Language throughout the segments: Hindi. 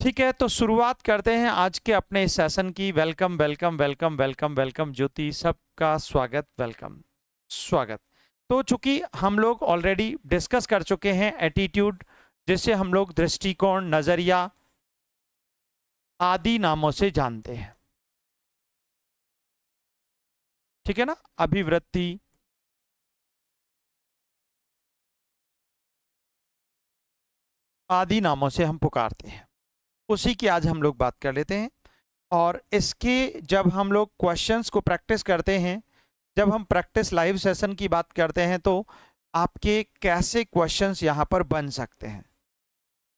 ठीक है, तो शुरुआत करते हैं आज के अपने इस सेशन की। Welcome welcome welcome welcome welcome Jyoti, सबका स्वागत, वेलकम, स्वागत। तो चूंकि हम लोग ऑलरेडी डिस्कस कर चुके हैं एटीट्यूड, जिसे हम लोग दृष्टिकोण, नजरिया आदि नामों से जानते हैं, ठीक है ना। अभिवृत्ति, आदि नामों से हम पुकारते हैं, उसी की आज हम लोग बात कर लेते हैं। और इसके जब हम लोग क्वेश्चंस को प्रैक्टिस करते हैं, जब हम प्रैक्टिस लाइव सेशन की बात करते हैं, तो आपके कैसे क्वेश्चंस यहाँ पर बन सकते हैं,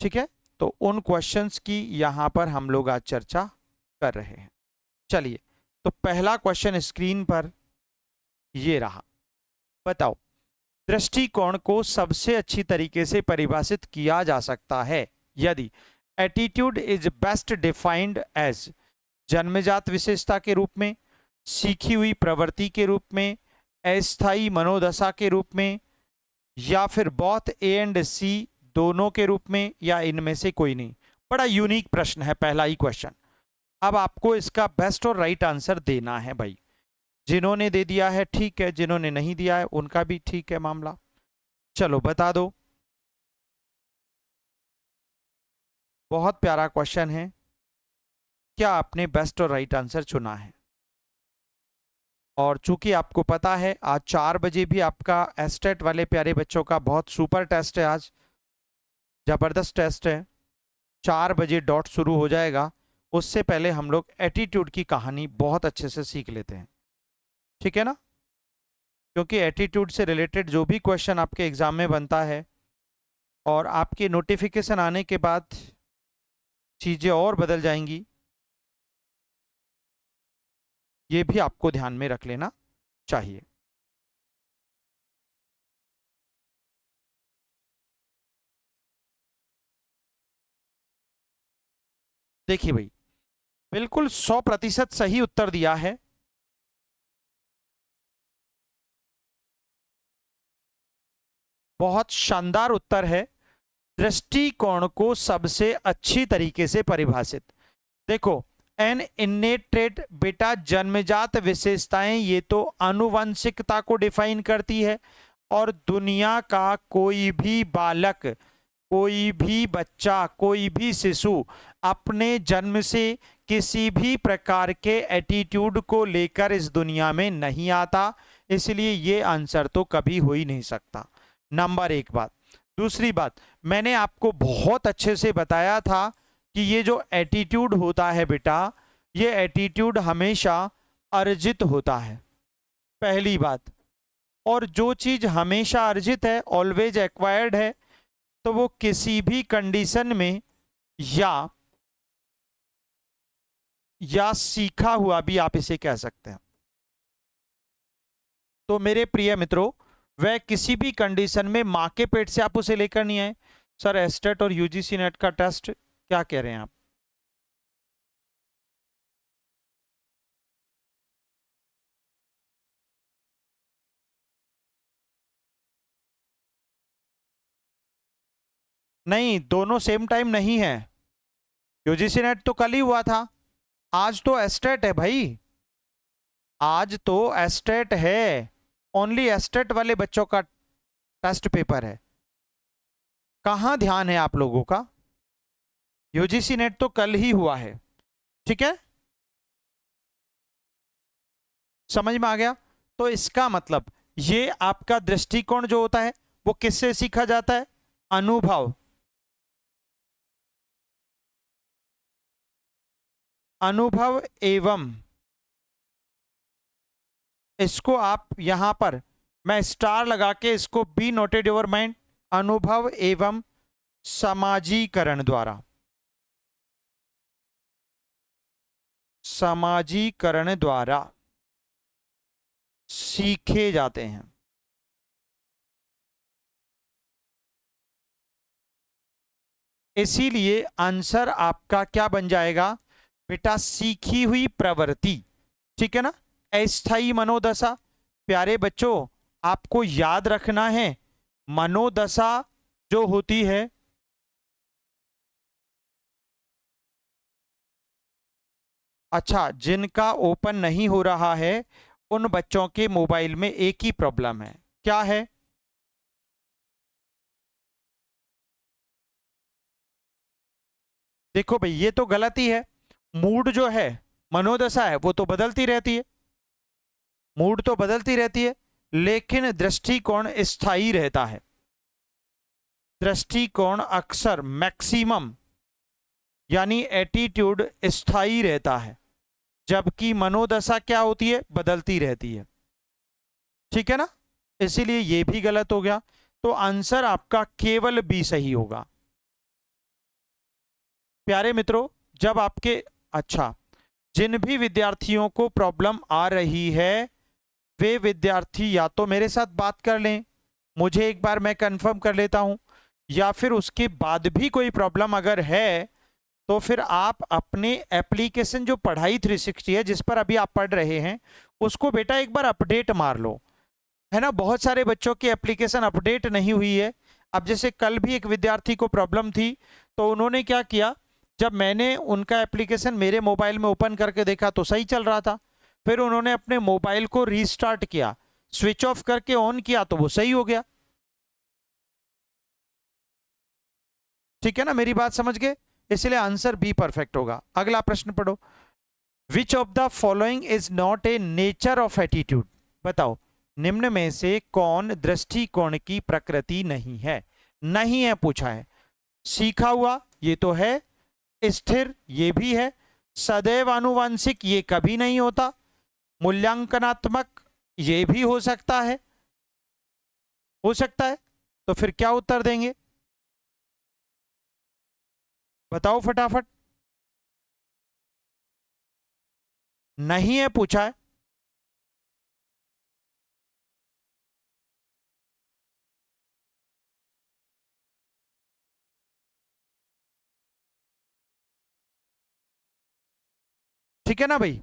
ठीक है। तो उन क्वेश्चंस की यहाँ पर हम लोग आज चर्चा कर रहे हैं। चलिए, तो पहला क्वेश्चन स्क्रीन पर ये रहा। बताओ, दृष्टिकोण को सबसे अच्छी तरीके से परिभाषित किया जा सकता है यदि attitude is best defined as जन्मजात विशेषता के रूप में, सीखी हुई प्रवृत्ति के रूप में, अस्थायी मनोदशा के रूप में, या फिर बोथ ए एंड सी दोनों के रूप में, या इनमें से कोई नहीं। बड़ा यूनिक प्रश्न है पहला ही क्वेश्चन। अब आपको इसका बेस्ट और राइट आंसर देना है भाई। जिन्होंने दे दिया है ठीक है, जिन्होंने नहीं दिया है उनका भी ठीक है मामला। चलो बता दो। बहुत प्यारा क्वेश्चन है। क्या आपने बेस्ट और राइट आंसर चुना है? और चूंकि आपको पता है आज 4 बजे भी आपका एस्टेट वाले प्यारे बच्चों का बहुत सुपर टेस्ट है, आज जबरदस्त टेस्ट है। 4 बजे डॉट शुरू हो जाएगा। उससे पहले हम लोग एटीट्यूड की कहानी बहुत अच्छे से सीख लेते हैं, ठीक है ना। क्योंकि एटीट्यूड से रिलेटेड जो भी क्वेश्चन आपके एग्जाम में बनता है और आपके नोटिफिकेशन आने के बाद चीजें और बदल जाएंगी, ये भी आपको ध्यान में रख लेना चाहिए। देखिए भाई, बिल्कुल 100% सही उत्तर दिया है। बहुत शानदार उत्तर है। दृष्टिकोण को सबसे अच्छी तरीके से परिभाषित, देखो, एन इन्नेट ट्रेट बेटा जन्मजात विशेषताएं, ये तो आनुवंशिकता को डिफाइन करती है। और दुनिया का कोई भी बालक, कोई भी बच्चा, कोई भी शिशु अपने जन्म से किसी भी प्रकार के एटीट्यूड को लेकर इस दुनिया में नहीं आता, इसलिए ये आंसर तो कभी हो ही नहीं सकता। नंबर एक बात। दूसरी बात, मैंने आपको बहुत अच्छे से बताया था कि ये जो एटीट्यूड होता है बेटा, ये एटीट्यूड हमेशा अर्जित होता है, पहली बात। और जो चीज हमेशा अर्जित है, ऑलवेज एक्वायर्ड है, तो वो किसी भी कंडीशन में या सीखा हुआ भी आप इसे कह सकते हैं। तो मेरे प्रिय मित्रों, वह किसी भी कंडीशन में मां के पेट से आप उसे लेकर नहीं आए। सर एस्टेट और यूजीसी नेट का टेस्ट क्या कह रहे हैं आप? नहीं, दोनों सेम टाइम नहीं है। यूजीसी नेट तो कल ही हुआ था, आज तो एस्टेट है भाई, आज तो एस्टेट है। ओनली एस्टेट वाले बच्चों का टेस्ट पेपर है। कहां ध्यान है आप लोगों का? यूजीसी नेट तो कल ही हुआ है, ठीक है, समझ में आ गया। तो इसका मतलब ये आपका दृष्टिकोण जो होता है वो किससे सीखा जाता है? अनुभव, अनुभव एवं, इसको आप यहां पर मैं स्टार लगा के इसको बी नोटेड योर माइंड, अनुभव एवं समाजीकरण द्वारा, समाजीकरण द्वारा सीखे जाते हैं। इसीलिए आंसर आपका क्या बन जाएगा बेटा? सीखी हुई प्रवृत्ति, ठीक है ना। अस्थायी मनोदशा, प्यारे बच्चों आपको याद रखना है, मनोदशा जो होती है अच्छा, जिनका ओपन नहीं हो रहा है उन बच्चों के मोबाइल में एक ही प्रॉब्लम है, क्या है? देखो भाई, ये तो गलत ही है। मूड जो है, मनोदशा है, वो तो बदलती रहती है, मूड तो बदलती रहती है, लेकिन दृष्टिकोण स्थायी रहता है। दृष्टिकोण अक्सर मैक्सिमम यानी एटीट्यूड स्थायी रहता है, जबकि मनोदशा क्या होती है, बदलती रहती है। ठीक है ना? इसीलिए ये भी गलत हो गया। तो आंसर आपका केवल बी सही होगा। प्यारे मित्रों, जब आपके, अच्छा, जिन भी विद्यार्थियों को प्रॉब्लम आ रही है वे विद्यार्थी या तो मेरे साथ बात कर लें, मुझे एक बार मैं कंफर्म कर लेता हूं, या फिर उसके बाद भी कोई प्रॉब्लम अगर है तो फिर आप अपने एप्लीकेशन जो पढ़ाई 360 है जिस पर अभी आप पढ़ रहे हैं उसको बेटा एक बार अपडेट मार लो, है ना? बहुत सारे बच्चों की एप्लीकेशन अपडेट नहीं हुई है। अब जैसे कल भी एक विद्यार्थी को प्रॉब्लम थी, तो उन्होंने क्या किया, जब मैंने उनका एप्लीकेशन मेरे मोबाइल में ओपन करके देखा तो सही चल रहा था, फिर उन्होंने अपने मोबाइल को रीस्टार्ट किया, स्विच ऑफ करके ऑन किया तो वो सही हो गया। ठीक है ना? मेरी बात समझ गए? इसलिए आंसर बी परफेक्ट होगा। अगला प्रश्न पढ़ो। विच of the following is not a nature of attitude? बताओ, निम्न में से कौन दृष्टिकोण की प्रकृति नहीं है? नहीं है पूछा है। सीखा हुआ, ये तो है। स्थिर, ये भी है। सदैव आनुवांशिक, ये कभी नहीं होता। मूल्यांकनात्मक, ये भी हो सकता है, हो सकता है। तो फिर क्या उत्तर देंगे, बताओ फटाफट। नहीं है पूछा है। ठीक है ना भाई?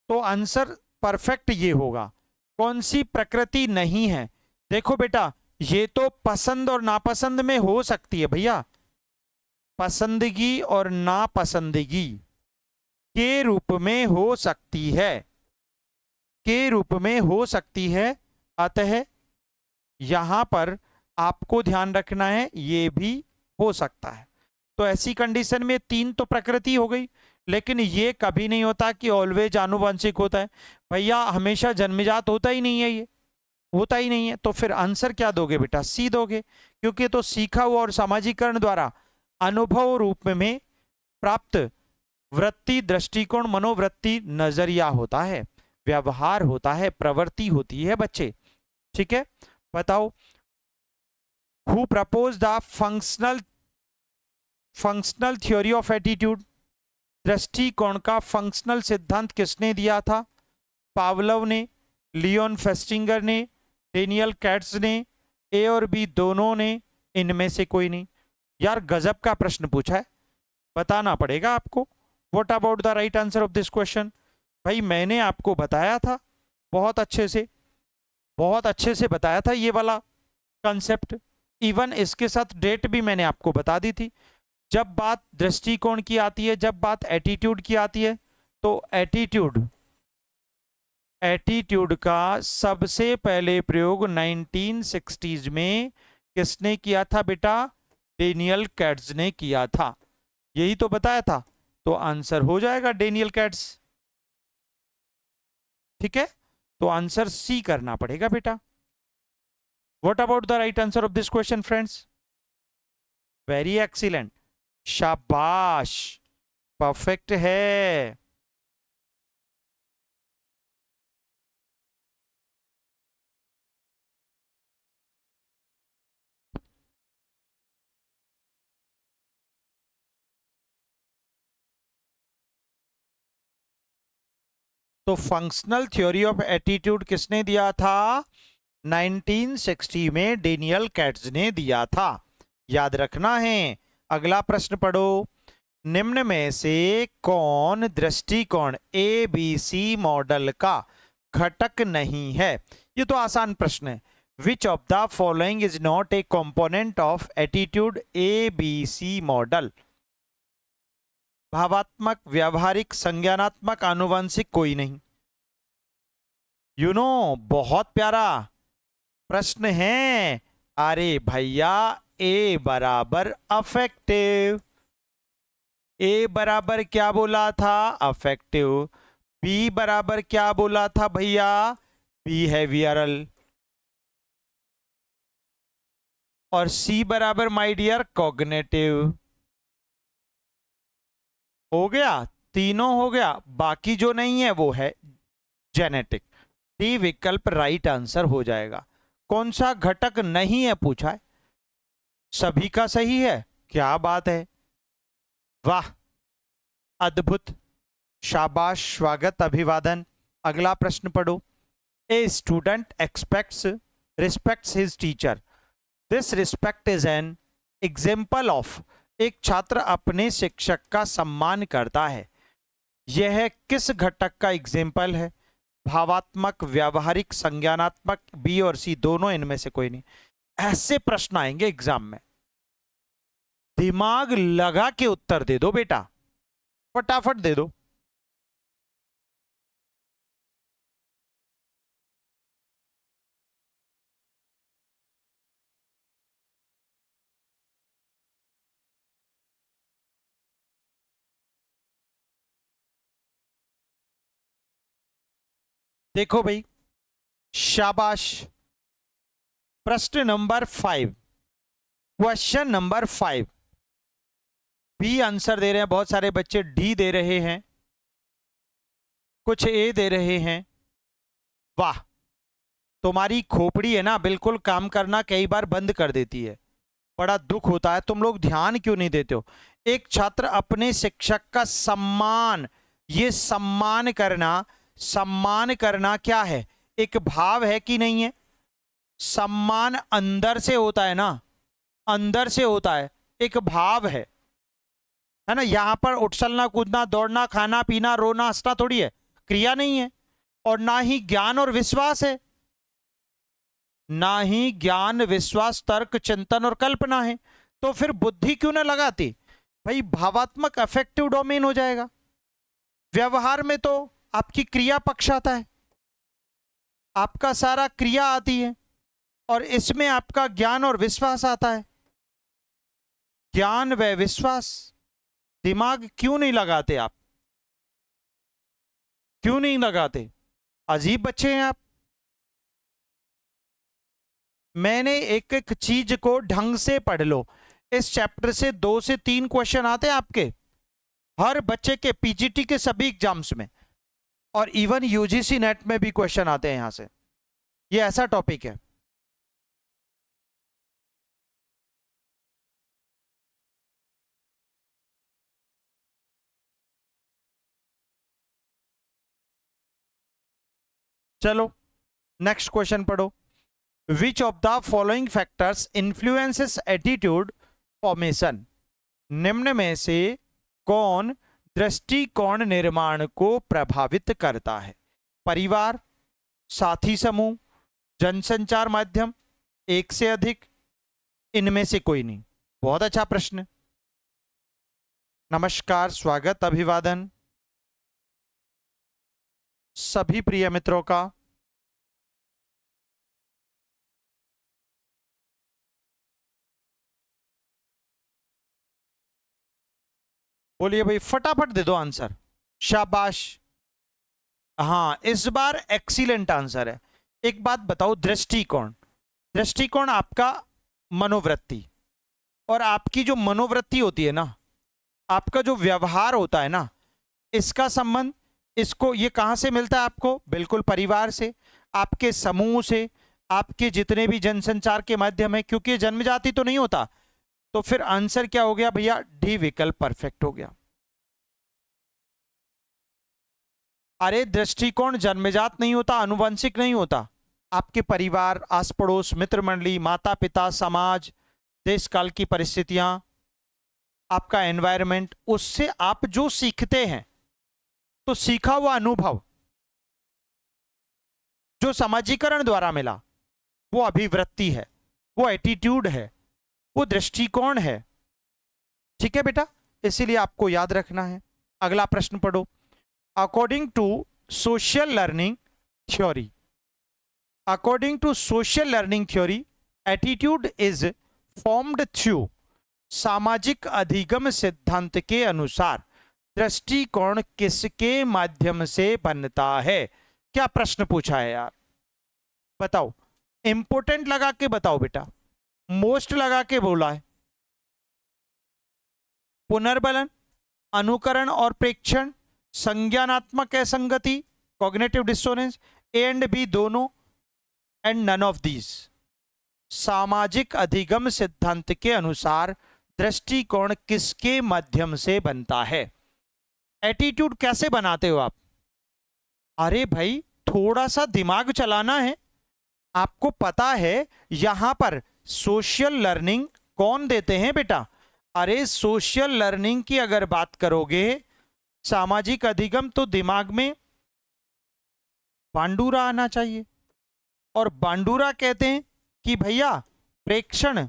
तो आंसर परफेक्ट ये होगा। कौन सी प्रकृति नहीं है? देखो बेटा, ये तो पसंद और नापसंद में हो सकती है भैया, पसंदगी और नापसंदगी के रूप में हो सकती है, के रूप में हो सकती है। अतः यहां पर आपको ध्यान रखना है, ये भी हो सकता है। तो ऐसी कंडीशन में तीन तो प्रकृति हो गई, लेकिन ये कभी नहीं होता कि ऑलवेज आनुवंशिक होता है भैया, हमेशा जन्मजात होता ही नहीं है, ये होता ही नहीं है। तो फिर आंसर क्या दोगे बेटा? सी दोगे, क्योंकि तो सीखा हुआ और सामाजिकरण द्वारा अनुभव रूप में प्राप्त वृत्ति, दृष्टिकोण, मनोवृत्ति, नजरिया होता है, व्यवहार होता है, प्रवृत्ति होती है बच्चे। ठीक है? बताओ, who propose the functional theory of attitude? दृष्टिकोण का फंक्शनल सिद्धांत किसने दिया था? पावलोव ने, लियोन फेस्टिंगर ने, डेनियल कैट्स ने, ए और बी दोनों ने, इनमें से कोई नहीं। यार गजब का प्रश्न पूछा है, बताना पड़ेगा आपको। What about the right answer of this question? भाई मैंने आपको बताया था बहुत अच्छे से, बहुत अच्छे से बताया था ये वाला कंसेप्ट, इवन इसके साथ डेट भी मैंने आपको बता दी थी। जब बात दृष्टिकोण की आती है, जब बात एटीट्यूड की आती है, तो एटीट्यूड, एटीट्यूड का सबसे पहले प्रयोग 1960s में किसने किया था बेटा? डेनियल कैट्स ने किया था, यही तो बताया था। तो आंसर हो जाएगा डेनियल कैट्स। ठीक है? तो आंसर सी करना पड़ेगा बेटा। What about the right answer of this question friends? Very excellent, शाबाश, परफेक्ट है। तो फंक्शनल थ्योरी ऑफ एटीट्यूड किसने दिया था? 1960 में डेनियल कैट्स ने दिया था, याद रखना है। अगला प्रश्न पढ़ो। निम्न में से कौन दृष्टिकोण ABC मॉडल का घटक नहीं है? ये तो आसान प्रश्न है। विच of the following is not a component of attitude ABC model? भावात्मक, व्यावहारिक, संज्ञानात्मक, आनुवंशिक कोई नहीं। बहुत प्यारा प्रश्न है। अरे भैया, ए बराबर अफेक्टिव। ए बराबर क्या बोला था? अफेक्टिव। बी बराबर क्या बोला था भैया? बिहेवियरल। और सी बराबर माय डियर कॉग्निटिव। हो गया, तीनों हो गया। बाकी जो नहीं है वो है जेनेटिक। डी विकल्प राइट आंसर हो जाएगा। कौन सा घटक नहीं है पूछा है, सभी का सही है। क्या बात है, वाह, अद्भुत, शाबाश, स्वागत, अभिवादन। अगला प्रश्न पढ़ो। A student respects his teacher. This respect is an example of. एक छात्र अपने शिक्षक का सम्मान करता है। यह किस घटक का एग्जाम्पल है? भावात्मक, व्यावहारिक, संज्ञानात्मक, बी और सी दोनों, इनमें से कोई नहीं। ऐसे प्रश्न आएंगे एग्जाम में, दिमाग लगा के उत्तर दे दो बेटा, फटाफट दे दो। देखो भाई, शाबाश। प्रश्न number 5, question number 5, B answer दे रहे हैं बहुत सारे बच्चे, डी दे रहे हैं, कुछ ए दे रहे हैं। वाह, तुम्हारी खोपड़ी है ना, बिल्कुल काम करना कई बार बंद कर देती है। बड़ा दुख होता है, तुम लोग ध्यान क्यों नहीं देते हो? एक छात्र अपने शिक्षक का सम्मान, ये सम्मान करना क्या है? एक भाव है कि नहीं है? सम्मान अंदर से होता है ना, अंदर से होता है, एक भाव है ना। यहां पर उछलना, कूदना, दौड़ना, खाना पीना, रोना, हंसना थोड़ी है, क्रिया नहीं है। और ना ही ज्ञान और विश्वास है, ना ही ज्ञान, विश्वास, तर्क, चिंतन और कल्पना है। तो फिर बुद्धि क्यों ना लगाती भाई? भावात्मक अफेक्टिव डोमेन हो जाएगा। व्यवहार में तो आपकी क्रिया पक्ष आता है, आपका सारा क्रिया आती है, और इसमें आपका ज्ञान और विश्वास आता है। ज्ञान व विश्वास, दिमाग क्यों नहीं लगाते आप? क्यों नहीं लगाते? अजीब बच्चे हैं आप। मैंने एक एक चीज को ढंग से पढ़ लो। इस चैप्टर से 2 से 3 क्वेश्चन आते हैं आपके हर बच्चे के, पीजीटी के सभी एग्जाम्स में, और इवन यूजीसी नेट में भी क्वेश्चन आते हैं यहां से। ये ऐसा टॉपिक है। चलो नेक्स्ट क्वेश्चन पढ़ो। विच of the following factors influences attitude formation. निम्न में से कौन दृष्टिकोण निर्माण को प्रभावित करता है? परिवार, साथी समूह, जनसंचार माध्यम, एक से अधिक, इनमें से कोई नहीं। बहुत अच्छा प्रश्न। नमस्कार, स्वागत, अभिवादन सभी प्रिय मित्रों का। बोलिए भाई, फटाफट दे दो आंसर। शाबाश, हाँ इस बार एक्सीलेंट आंसर है। एक बात बताओ, दृष्टिकोण, दृष्टिकोण आपका मनोवृत्ति, और आपकी जो मनोवृत्ति होती है ना, आपका जो व्यवहार होता है ना, इसका संबंध, इसको, ये कहां से मिलता है आपको? बिल्कुल परिवार से, आपके समूह से, आपके जितने भी जनसंचार के माध्यम है, क्योंकि ये जन्मजाति तो नहीं होता। तो फिर आंसर क्या हो गया भैया? डी विकल्प परफेक्ट हो गया। अरे दृष्टिकोण जन्मजात नहीं होता, अनुवंशिक नहीं होता। आपके परिवार, आस पड़ोस, मित्र मंडली, माता पिता, समाज, देश काल की परिस्थितियां, आपका एनवायरनमेंट, उससे आप जो सीखते हैं, तो सीखा हुआ अनुभव जो समाजीकरण द्वारा मिला, वो अभिवृत्ति है, वो एटीट्यूड है, वो दृष्टिकोण है। ठीक है बेटा, इसीलिए आपको याद रखना है। अगला प्रश्न पढ़ो। According to social learning theory, according to social learning theory attitude is formed through, सामाजिक अधिगम सिद्धांत के अनुसार दृष्टिकोण किसके माध्यम से बनता है? क्या प्रश्न पूछा है यार, बताओ। इंपोर्टेंट लगा के बताओ बेटा, मोस्ट लगा के बोला है। पुनर्बलन, अनुकरण और प्रेक्षण, संज्ञानात्मक असंगति, cognitive dissonance, A and B दोनों, एंड नन ऑफ दीज। सामाजिक अधिगम सिद्धांत के अनुसार दृष्टिकोण किसके माध्यम से बनता है? एटीट्यूड कैसे बनाते हो आप? अरे भाई थोड़ा सा दिमाग चलाना है। आपको पता है यहां पर सोशल लर्निंग कौन देते हैं बेटा? अरे सोशल लर्निंग की अगर बात करोगे, सामाजिक अधिगम तो दिमाग में बांडूरा आना चाहिए। और बांडूरा कहते हैं कि भैया प्रेक्षण,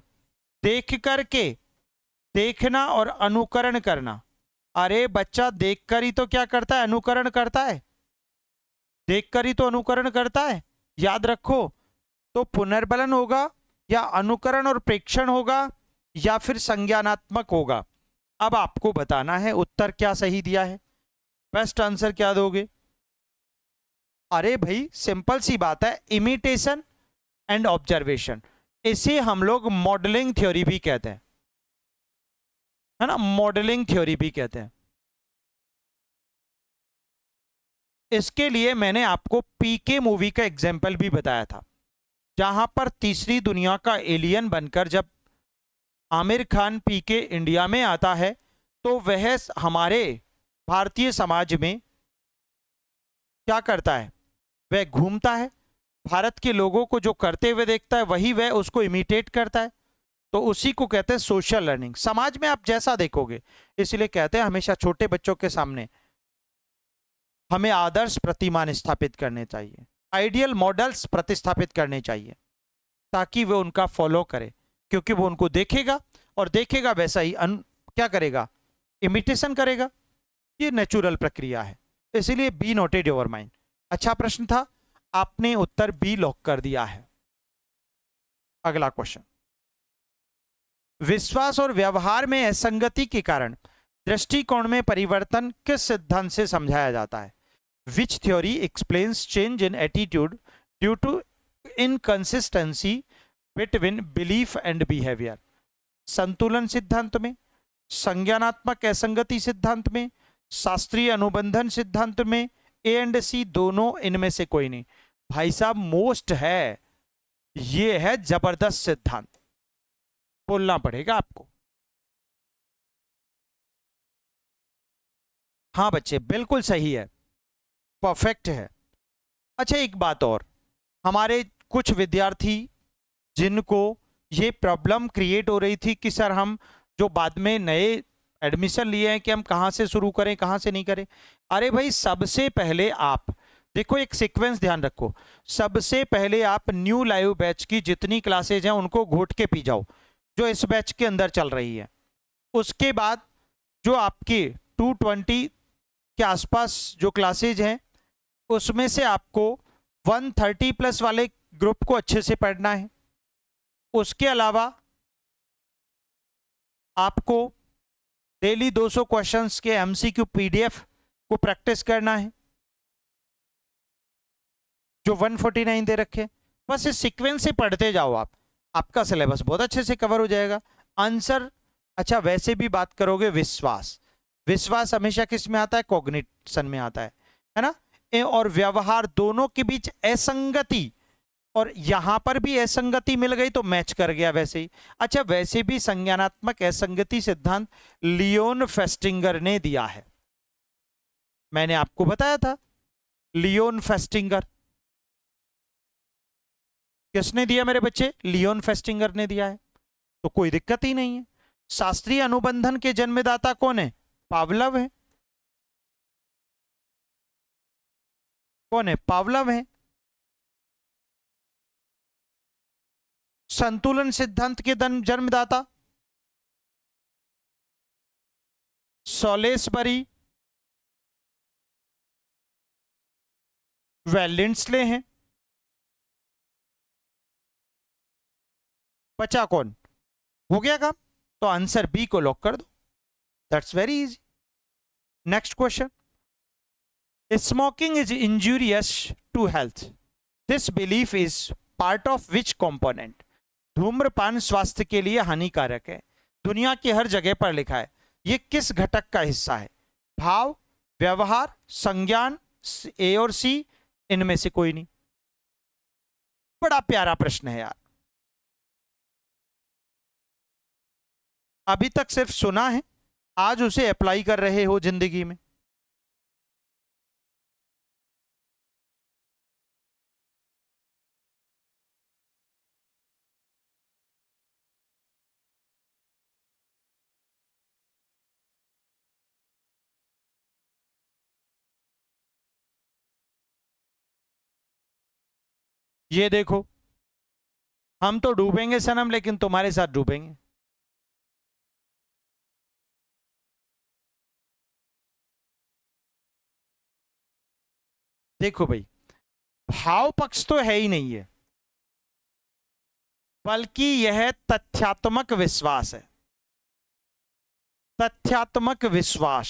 देख करके देखना और अनुकरण करना। अरे बच्चा देखकर ही तो क्या करता है? अनुकरण करता है। देखकर ही तो अनुकरण करता है, याद रखो। तो पुनर्बलन होगा या अनुकरण और प्रेक्षण होगा या फिर संज्ञानात्मक होगा। अब आपको बताना है उत्तर क्या सही दिया है, बेस्ट आंसर क्या दोगे? अरे भाई सिंपल सी बात है, इमिटेशन एंड ऑब्जर्वेशन। इसे हम लोग मॉडलिंग थ्योरी भी कहते हैं, है ना, मॉडलिंग थ्योरी भी कहते हैं। इसके लिए मैंने आपको पीके मूवी का एग्जाम्पल भी बताया था, जहां पर तीसरी दुनिया का एलियन बनकर जब आमिर खान पीके इंडिया में आता है तो वह हमारे भारतीय समाज में क्या करता है? वह घूमता है, भारत के लोगों को जो करते हुए देखता है वही वह उसको इमिटेट करता है। तो उसी को कहते हैं सोशल लर्निंग। समाज में आप जैसा देखोगे, इसलिए कहते हैं हमेशा छोटे बच्चों के सामने हमें आदर्श प्रतिमान स्थापित करने चाहिए, आइडियल मॉडल्स प्रतिस्थापित करने चाहिए, ताकि वो उनका फॉलो करे, क्योंकि वो उनको देखेगा और देखेगा वैसा ही क्या करेगा? इमिटेशन करेगा। ये नेचुरल प्रक्रिया है। इसीलिए बी नोटेड योर माइंड। अच्छा प्रश्न था, आपने उत्तर बी लॉक कर दिया है। अगला क्वेश्चन, विश्वास और व्यवहार में असंगति के कारण दृष्टिकोण में परिवर्तन किस सिद्धांत से समझाया जाता है? Which theory explains change in attitude due to inconsistency between belief and behaviour? संतुलन सिद्धांत में, संज्ञानात्मक असंगति सिद्धांत में, शास्त्रीय अनुबंधन सिद्धांत में, ए एंड सी दोनों, इनमें से कोई नहीं। भाई साहब मोस्ट है, ये है जबरदस्त सिद्धांत, बोलना पड़ेगा आपको। हाँ बच्चे बिल्कुल सही है, परफेक्ट है। अच्छा एक बात और, हमारे कुछ विद्यार्थी जिनको ये प्रॉब्लम क्रिएट हो रही थी कि सर हम जो बाद में नए एडमिशन लिए हैं कि हम कहाँ से शुरू करें कहाँ से नहीं करें। अरे भाई सबसे पहले आप देखो, एक सीक्वेंस ध्यान रखो। सबसे पहले आप न्यू लाइव बैच की जितनी क्लासेज हैं उनको घोट के पी जाओ, जो इस बैच के अंदर चल रही है। उसके बाद जो आपकी 220 के आसपास जो क्लासेज हैं उसमें से आपको 130 प्लस वाले ग्रुप को अच्छे से पढ़ना है। उसके अलावा आपको डेली 200 क्वेश्चंस के एमसीक्यू पीडीएफ को प्रैक्टिस करना है, जो 149 दे रखे। बस इस सीक्वेंस से पढ़ते जाओ आप, आपका सिलेबस बहुत अच्छे से कवर हो जाएगा। आंसर, अच्छा वैसे भी बात करोगे, विश्वास, विश्वास हमेशा किस में आता है? कॉग्निशन में आता है ना। और व्यवहार दोनों के बीच असंगति, और यहां पर भी असंगति मिल गई तो मैच कर गया वैसे ही। अच्छा वैसे भी संज्ञानात्मक असंगति सिद्धांत लियोन फेस्टिंगर ने दिया है, मैंने आपको बताया था। लियोन फेस्टिंगर किसने दिया मेरे बच्चे? लियोन फेस्टिंगर ने दिया है, तो कोई दिक्कत ही नहीं है। शास्त्रीय अनुबंधन के जन्मदाता कौन है? पावलव है। कौन है? पावलव है। संतुलन सिद्धांत के जन्मदाता सॉलिसबरी, व लिंडस्ले हैं। बचा कौन? हो गया काम, तो आंसर बी को लॉक कर दो। That's very easy. Next question, smoking is injurious to health, this belief is part of which component? धूम्रपान स्वास्थ्य के लिए हानिकारक है, दुनिया की हर जगह पर लिखा है, ये किस घटक का हिस्सा है? भाव, व्यवहार, संज्ञान, ए और सी, इनमें से कोई नहीं। बड़ा प्यारा प्रश्न है यार, अभी तक सिर्फ सुना है, आज उसे अप्लाई कर रहे हो जिंदगी में। ये देखो, हम तो डूबेंगे सनम, लेकिन तुम्हारे साथ डूबेंगे। देखो भाई, भाव पक्ष तो है ही नहीं है, बल्कि यह तथ्यात्मक विश्वास है। तथ्यात्मक विश्वास।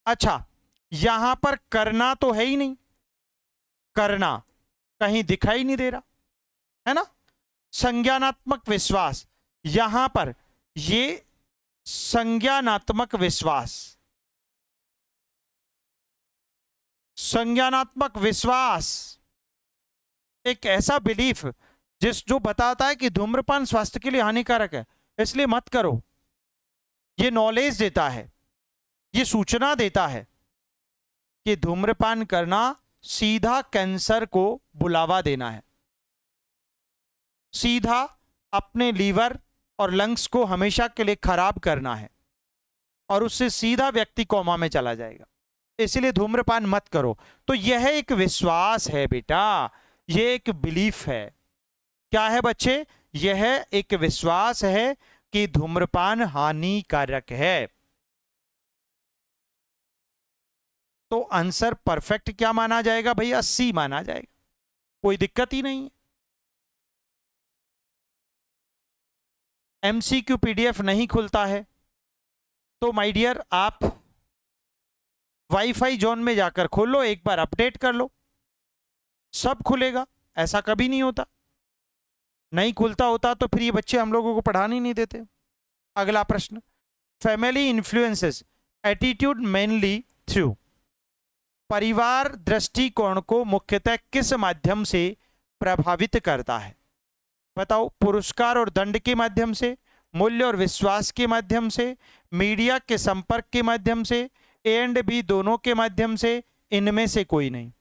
अच्छा, यहां पर करना तो है ही नहीं, करना कहीं दिखाई नहीं दे रहा है ना। संज्ञानात्मक विश्वास, यहां पर ये संज्ञानात्मक विश्वास, संज्ञानात्मक विश्वास एक ऐसा बिलीफ जो बताता है कि धूम्रपान स्वास्थ्य के लिए हानिकारक है, इसलिए मत करो। ये नॉलेज देता है, ये सूचना देता है कि धूम्रपान करना सीधा कैंसर को बुलावा देना है, सीधा अपने लीवर और लंग्स को हमेशा के लिए खराब करना है, और उससे सीधा व्यक्ति कोमा में चला जाएगा, इसलिए धूम्रपान मत करो। तो यह एक विश्वास है बेटा, यह एक बिलीफ है। क्या है बच्चे? यह एक विश्वास है कि धूम्रपान हानिकारक है। तो आंसर परफेक्ट क्या माना जाएगा भैया? सी माना जाएगा, कोई दिक्कत ही नहीं है। एमसीक्यू पीडीएफ नहीं खुलता है तो माय डियर आप वाईफाई जोन में जाकर खोल लो, एक बार अपडेट कर लो, सब खुलेगा। ऐसा कभी नहीं होता, नहीं खुलता होता तो फिर ये बच्चे हम लोगों को पढ़ाने ही नहीं देते। अगला प्रश्न, family influences attitude mainly through, परिवार दृष्टिकोण को मुख्यतः किस माध्यम से प्रभावित करता है? बताओ, पुरस्कार और दंड के माध्यम से, मूल्य और विश्वास के माध्यम से, मीडिया के संपर्क के माध्यम से, ए एंड बी दोनों के माध्यम से, इनमें से कोई नहीं।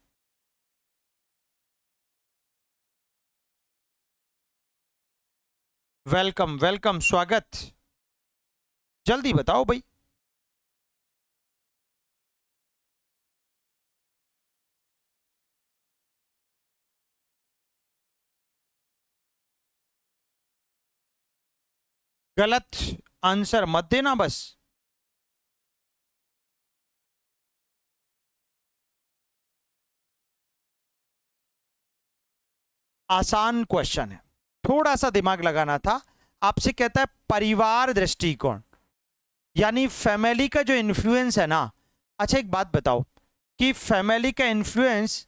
वेलकम वेलकम, स्वागत, जल्दी बताओ भाई। गलत आंसर मत देना बस। आसान क्वेश्चन है, थोड़ा सा दिमाग लगाना था। आपसे कहता है परिवार दृष्टिकोण, यानी फैमिली का जो इन्फ्लुएंस है ना। अच्छा एक बात बताओ कि फैमिली का इन्फ्लुएंस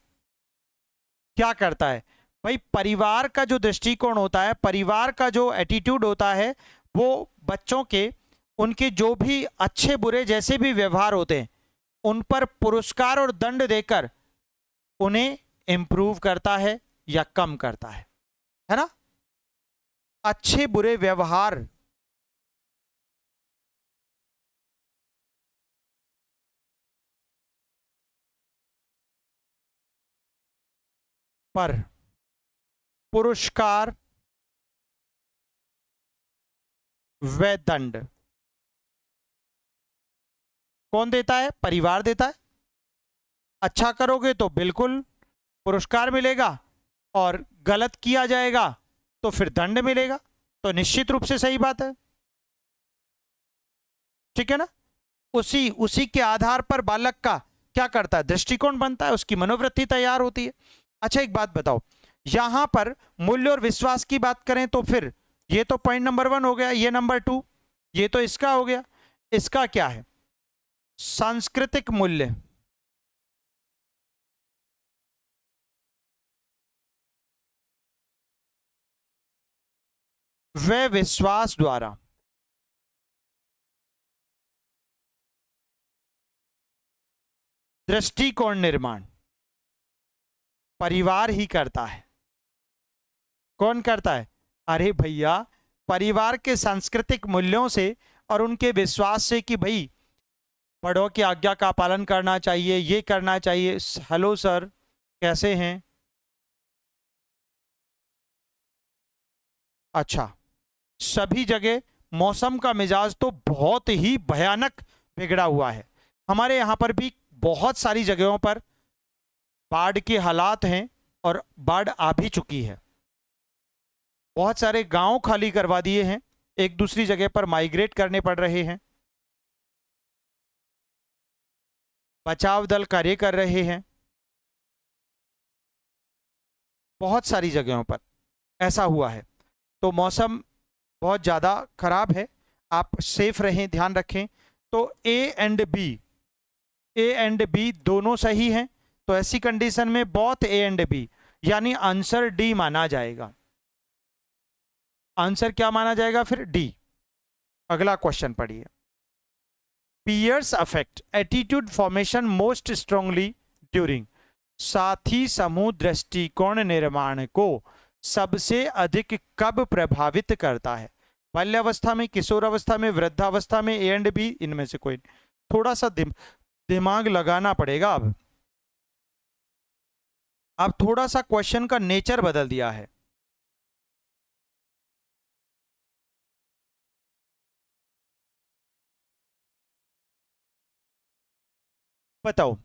क्या करता है भाई? परिवार का जो दृष्टिकोण होता है, परिवार का जो एटीट्यूड होता है, वो बच्चों के, उनके जो भी अच्छे बुरे जैसे भी व्यवहार होते हैं, उन पर पुरस्कार और दंड देकर उन्हें इंप्रूव करता है या कम करता है ना। अच्छे बुरे व्यवहार पर पुरस्कार व दंड कौन देता है? परिवार देता है। अच्छा करोगे तो बिल्कुल पुरस्कार मिलेगा, और गलत किया जाएगा तो फिर दंड मिलेगा। तो निश्चित रूप से सही बात है, ठीक है ना। उसी उसी के आधार पर बालक का क्या करता है, दृष्टिकोण बनता है, उसकी मनोवृत्ति तैयार होती है। अच्छा एक बात बताओ, यहां पर मूल्य और विश्वास की बात करें तो फिर ये तो पॉइंट नंबर 1 हो गया, ये नंबर 2, ये तो इसका हो गया। इसका क्या है, सांस्कृतिक मूल्य। वे विश्वास द्वारा दृष्टिकोण निर्माण परिवार ही करता है। कौन करता है, अरे भैया परिवार के सांस्कृतिक मूल्यों से और उनके विश्वास से कि भाई बड़ों की आज्ञा का पालन करना चाहिए, ये करना चाहिए। हेलो सर, कैसे हैं? अच्छा, सभी जगह मौसम का मिजाज तो बहुत ही भयानक बिगड़ा हुआ है। हमारे यहाँ पर भी बहुत सारी जगहों पर बाढ़ के हालात हैं और बाढ़ आ भी चुकी है। बहुत सारे गांव खाली करवा दिए हैं, एक दूसरी जगह पर माइग्रेट करने पड़ रहे हैं। बचाव दल कार्य कर रहे हैं, बहुत सारी जगहों पर ऐसा हुआ है। तो मौसम बहुत ज़्यादा खराब है, आप सेफ रहें, ध्यान रखें। तो ए एंड बी दोनों सही हैं, तो ऐसी कंडीशन में बोथ ए एंड बी, यानी आंसर डी माना जाएगा। आंसर क्या माना जाएगा फिर, डी। अगला क्वेश्चन पढ़िए। Peers affect attitude formation most strongly during, साथी समूह दृष्टिकोण निर्माण को सबसे अधिक कब प्रभावित करता है? बाल्यावस्था में, किशोरावस्था में, वृद्धावस्था में, ए एंड बी, इनमें से कोई। थोड़ा सा दिमाग लगाना पड़ेगा। अब थोड़ा सा क्वेश्चन का नेचर बदल दिया है। बताओ,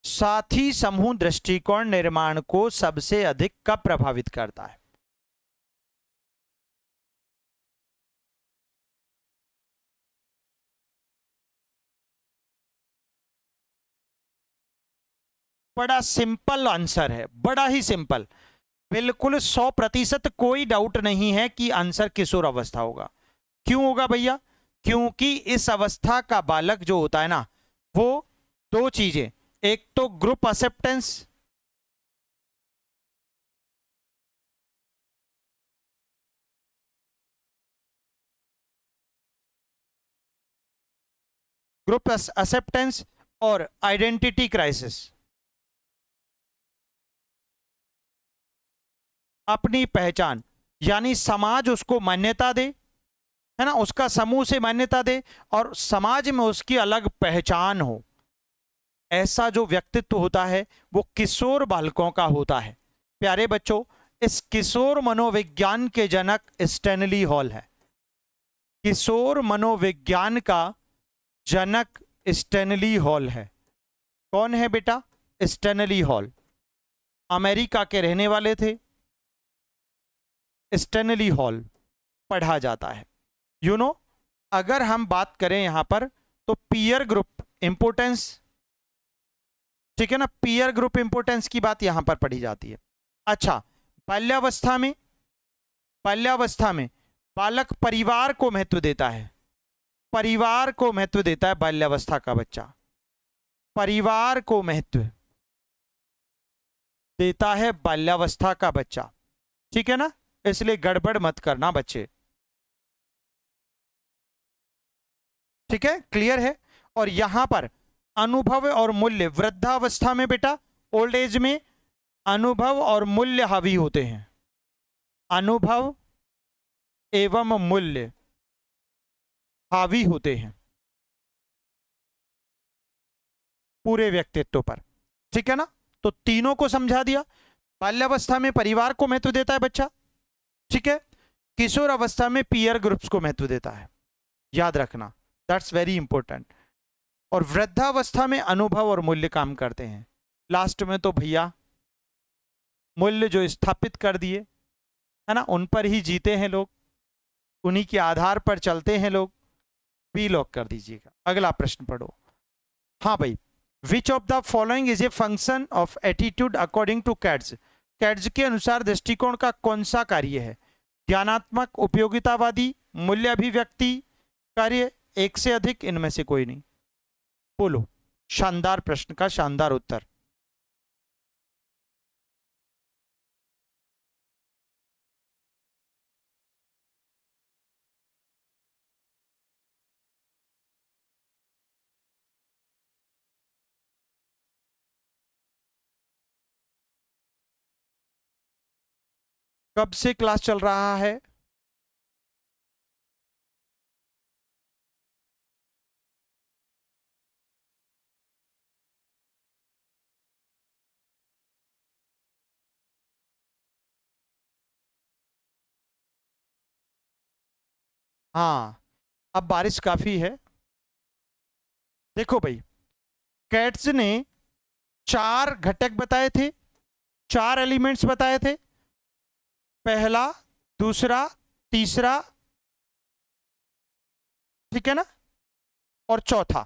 साथी समूह दृष्टिकोण निर्माण को सबसे अधिक कब प्रभावित करता है? बड़ा सिंपल आंसर है, बड़ा ही सिंपल, बिल्कुल 100% कोई डाउट नहीं है कि आंसर किशोर अवस्था होगा। क्यों होगा भैया? क्योंकि इस अवस्था का बालक जो होता है ना, वो दो चीजें, एक तो ग्रुप एक्सेप्टेंस, ग्रुप एक्सेप्टेंस और आइडेंटिटी क्राइसिस। अपनी पहचान, यानी समाज उसको मान्यता दे, है ना, उसका समूह से मान्यता दे और समाज में उसकी अलग पहचान हो। ऐसा जो व्यक्तित्व होता है वो किशोर बालकों का होता है। प्यारे बच्चों, इस किशोर मनोविज्ञान के जनक स्टैनली हॉल है। किशोर मनोविज्ञान का जनक स्टैनली हॉल है। कौन है बेटा? Stanley hall. अमेरिका के रहने वाले थे। स्टैनली हॉल पढ़ा जाता है। यू नो, अगर हम बात करें यहां पर तो पीयर ग्रुप इंपोर्टेंस, ठीक है ना, पीयर ग्रुप इंपोर्टेंस की बात यहां पर पढ़ी जाती है। अच्छा, बाल्यावस्था में बालक परिवार को महत्व देता है। परिवार को महत्व देता है बाल्यावस्था का बच्चा, परिवार को महत्व देता है बाल्यावस्था का बच्चा, ठीक है ना। इसलिए गड़बड़ मत करना बच्चे, ठीक है, क्लियर है। और यहां पर अनुभव और मूल्य वृद्धावस्था में बेटा, ओल्ड एज में अनुभव और मूल्य हावी होते हैं। अनुभव एवं मूल्य हावी होते हैं पूरे व्यक्तित्व पर, ठीक है ना। तो तीनों को समझा दिया। बाल्यावस्था में परिवार को महत्व देता है बच्चा, ठीक है। किशोर अवस्था में पीयर ग्रुप्स को महत्व देता है, याद रखना, दैट्स वेरी इंपॉर्टेंट। और वृद्धावस्था में अनुभव और मूल्य काम करते हैं। लास्ट में तो भैया मूल्य जो स्थापित कर दिए, है ना, उन पर ही जीते हैं लोग। उन्हीं के आधार पर चलते हैं लोग। बी लॉक कर दीजिएगा। अगला प्रश्न पढ़ो। हाँ भाई, विच of the following is a function of attitude according two cats. Cats के अनुसार दृष्टिकोण का कौन सा कार्य है? ज्ञानात्मक, उपयोगितावादी, मूल्य अभिव्यक्ति कार्य, एक से अधिक, इनमें से कोई नहीं। बोलो। शानदार प्रश्न का शानदार उत्तर। कब से क्लास चल रहा है? हाँ, अब बारिश काफी है। देखो भाई, कैट्स ने 4 घटक बताए थे, 4 एलिमेंट्स बताए थे। पहला, दूसरा, तीसरा, ठीक है ना, और चौथा।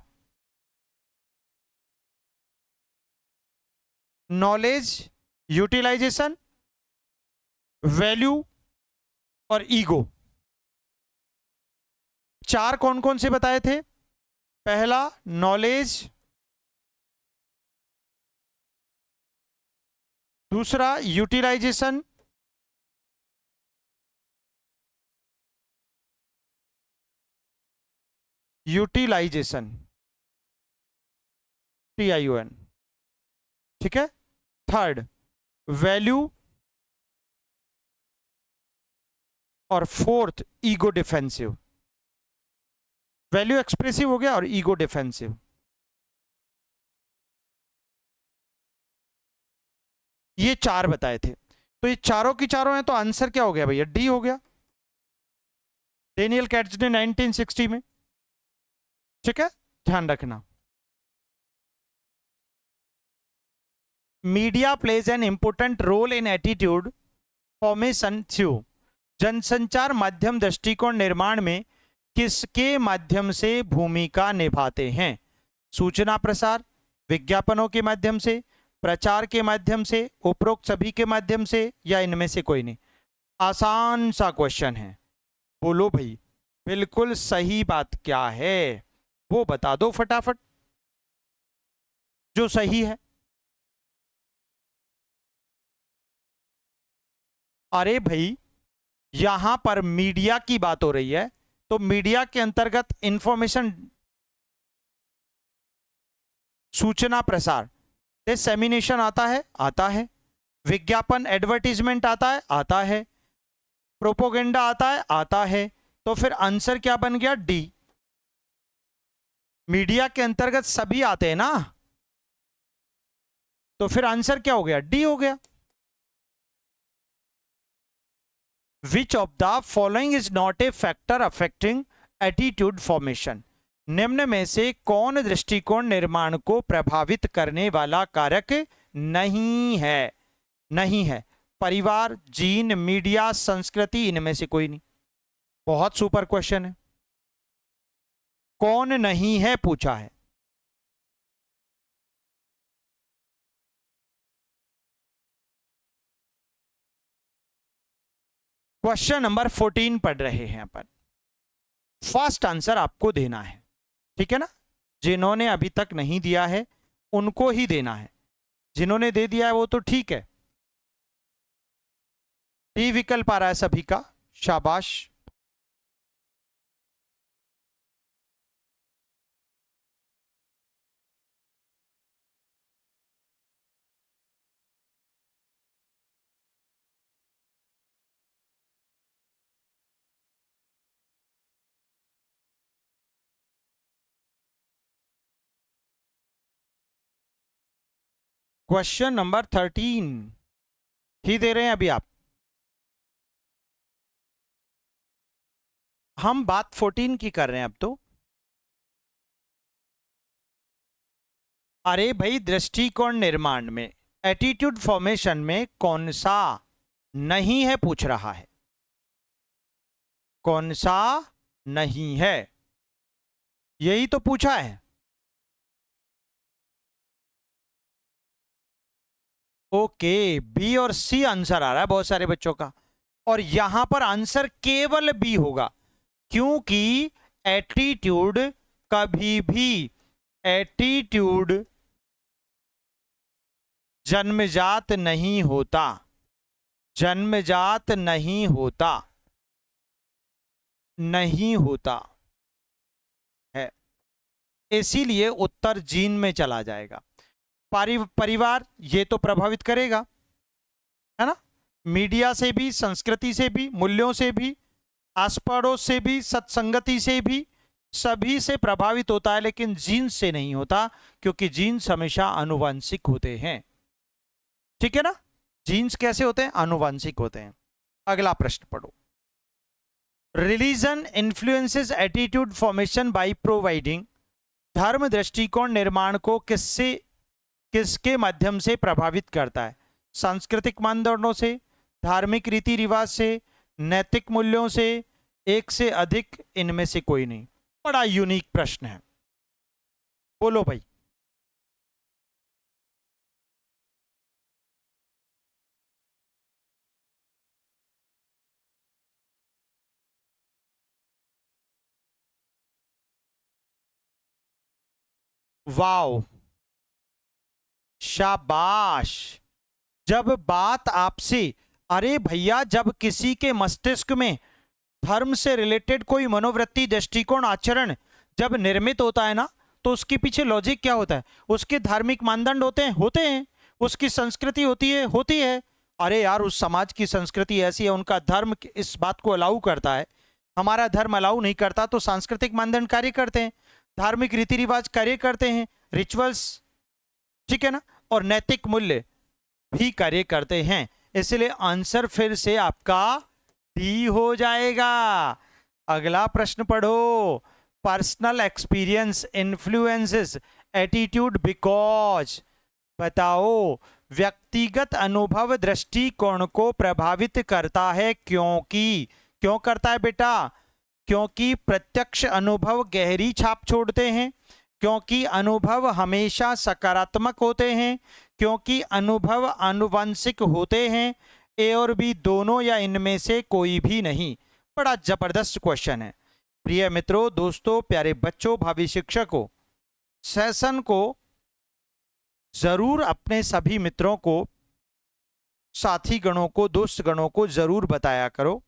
नॉलेज, यूटिलाइजेशन, वैल्यू और ईगो। 4 कौन कौन से बताए थे? पहला नॉलेज, दूसरा यूटिलाइजेशन, यूटिलाइजेशन TION, ठीक है। थर्ड वैल्यू, और fourth ego defensive. Value expressive हो गया और ईगो डिफेंसिव। ये 4 बताए थे। तो ये चारों की चारों हैं, तो आंसर क्या हो गया भैया? डी हो गया। डेनियल कैट्स ने 1960 में, ठीक है, ध्यान रखना। Media plays an important role in attitude formation through. जनसंचार माध्यम दृष्टिकोण निर्माण में किसके माध्यम से भूमिका निभाते हैं? सूचना प्रसार, विज्ञापनों के माध्यम से, प्रचार के माध्यम से, उपरोक्त सभी के माध्यम से, या इनमें से कोई नहीं। आसान सा क्वेश्चन है। बोलो भाई, बिल्कुल सही बात क्या है वो बता दो फटाफट, जो सही है। अरे भाई, यहां पर मीडिया की बात हो रही है, तो मीडिया के अंतर्गत इंफॉर्मेशन, सूचना प्रसार, डिसेमिनेशन आता है, आता है। विज्ञापन, एडवर्टीजमेंट आता है, आता है। प्रोपोगेंडा आता है, आता है। तो फिर आंसर क्या बन गया? डी। मीडिया के अंतर्गत सभी आते हैं ना, तो फिर आंसर क्या हो गया? डी हो गया। Which of the following is not a factor affecting attitude formation? निम्न में से कौन दृष्टिकोण निर्माण को प्रभावित करने वाला कारक नहीं है? नहीं है। परिवार, जीन, मीडिया, संस्कृति, इनमें से कोई नहीं। बहुत सुपर क्वेश्चन है। कौन नहीं है पूछा है। क्वेश्चन नंबर 14 पढ़ रहे हैं अपन। फर्स्ट आंसर आपको देना है, ठीक है ना। जिन्होंने अभी तक नहीं दिया है उनको ही देना है, जिन्होंने दे दिया है वो तो ठीक है। डी विकल्प आ रहा है सभी का, शाबाश। क्वेश्चन नंबर 13 ही दे रहे हैं अभी आप। हम बात 14 की कर रहे हैं अब तो। अरे भाई, दृष्टिकोण निर्माण में, एटीट्यूड फॉर्मेशन में कौन सा नहीं है पूछ रहा है। कौन सा नहीं है? यही तो पूछा है। ओके, बी और सी आंसर आ रहा है बहुत सारे बच्चों का, और यहां पर आंसर केवल बी होगा, क्योंकि एटीट्यूड कभी भी, एटीट्यूड जन्मजात नहीं होता, जन्मजात नहीं होता, नहीं होता है, इसीलिए उत्तर जीन में चला जाएगा। परिवार ये तो प्रभावित करेगा, है ना, मीडिया से भी, संस्कृति से भी, मूल्यों से भी, आस पड़ोस से भी, सत्संगति से भी, सभी से प्रभावित होता है, लेकिन जीन्स से नहीं होता, क्योंकि जीन्स हमेशा आनुवंशिक होते हैं। ठीक है ना, जीन्स कैसे होते हैं? आनुवंशिक होते हैं। अगला प्रश्न पढ़ो। Religion influences attitude formation by providing, धर्म दृष्टिकोण निर्माण को किसके माध्यम से प्रभावित करता है? सांस्कृतिक मानदंडों से, धार्मिक रीति रिवाज से, नैतिक मूल्यों से, एक से अधिक, इनमें से कोई नहीं। बड़ा यूनिक प्रश्न है, बोलो भाई। वाओ, शाबाश। जब बात आपसे, अरे भैया, जब किसी के मस्तिष्क में धर्म से रिलेटेड कोई मनोवृत्ति, दृष्टिकोण, आचरण जब निर्मित होता है ना, तो उसके पीछे लॉजिक क्या होता है? उसके धार्मिक मानदंड होते हैं, उसकी संस्कृति होती है। अरे यार, उस समाज की संस्कृति ऐसी है, उनका धर्म इस बात को अलाउ करता है, हमारा धर्म अलाउ नहीं करता, तो सांस्कृतिक मानदंड कार्य करते हैं, धार्मिक रीति रिवाज कार्य करते हैं, रिचुअल्स, ठीक है ना, और नैतिक मूल्य भी कार्य करते हैं। इसलिए आंसर फिर से आपका डी हो जाएगा। अगला प्रश्न पढ़ो। Personal experience influences attitude because, बताओ, व्यक्तिगत अनुभव दृष्टिकोण को प्रभावित करता है, क्योंकि, क्यों करता है बेटा? क्योंकि प्रत्यक्ष अनुभव गहरी छाप छोड़ते हैं, क्योंकि अनुभव हमेशा सकारात्मक होते हैं, क्योंकि अनुभव आनुवंशिक होते हैं, ए और बी दोनों, या इनमें से कोई भी नहीं। बड़ा जबरदस्त क्वेश्चन है। प्रिय मित्रों, दोस्तों, प्यारे बच्चों, भावी शिक्षकों, सेशन को जरूर अपने सभी मित्रों को, साथी गणों को, दोस्त गणों को जरूर बताया करो।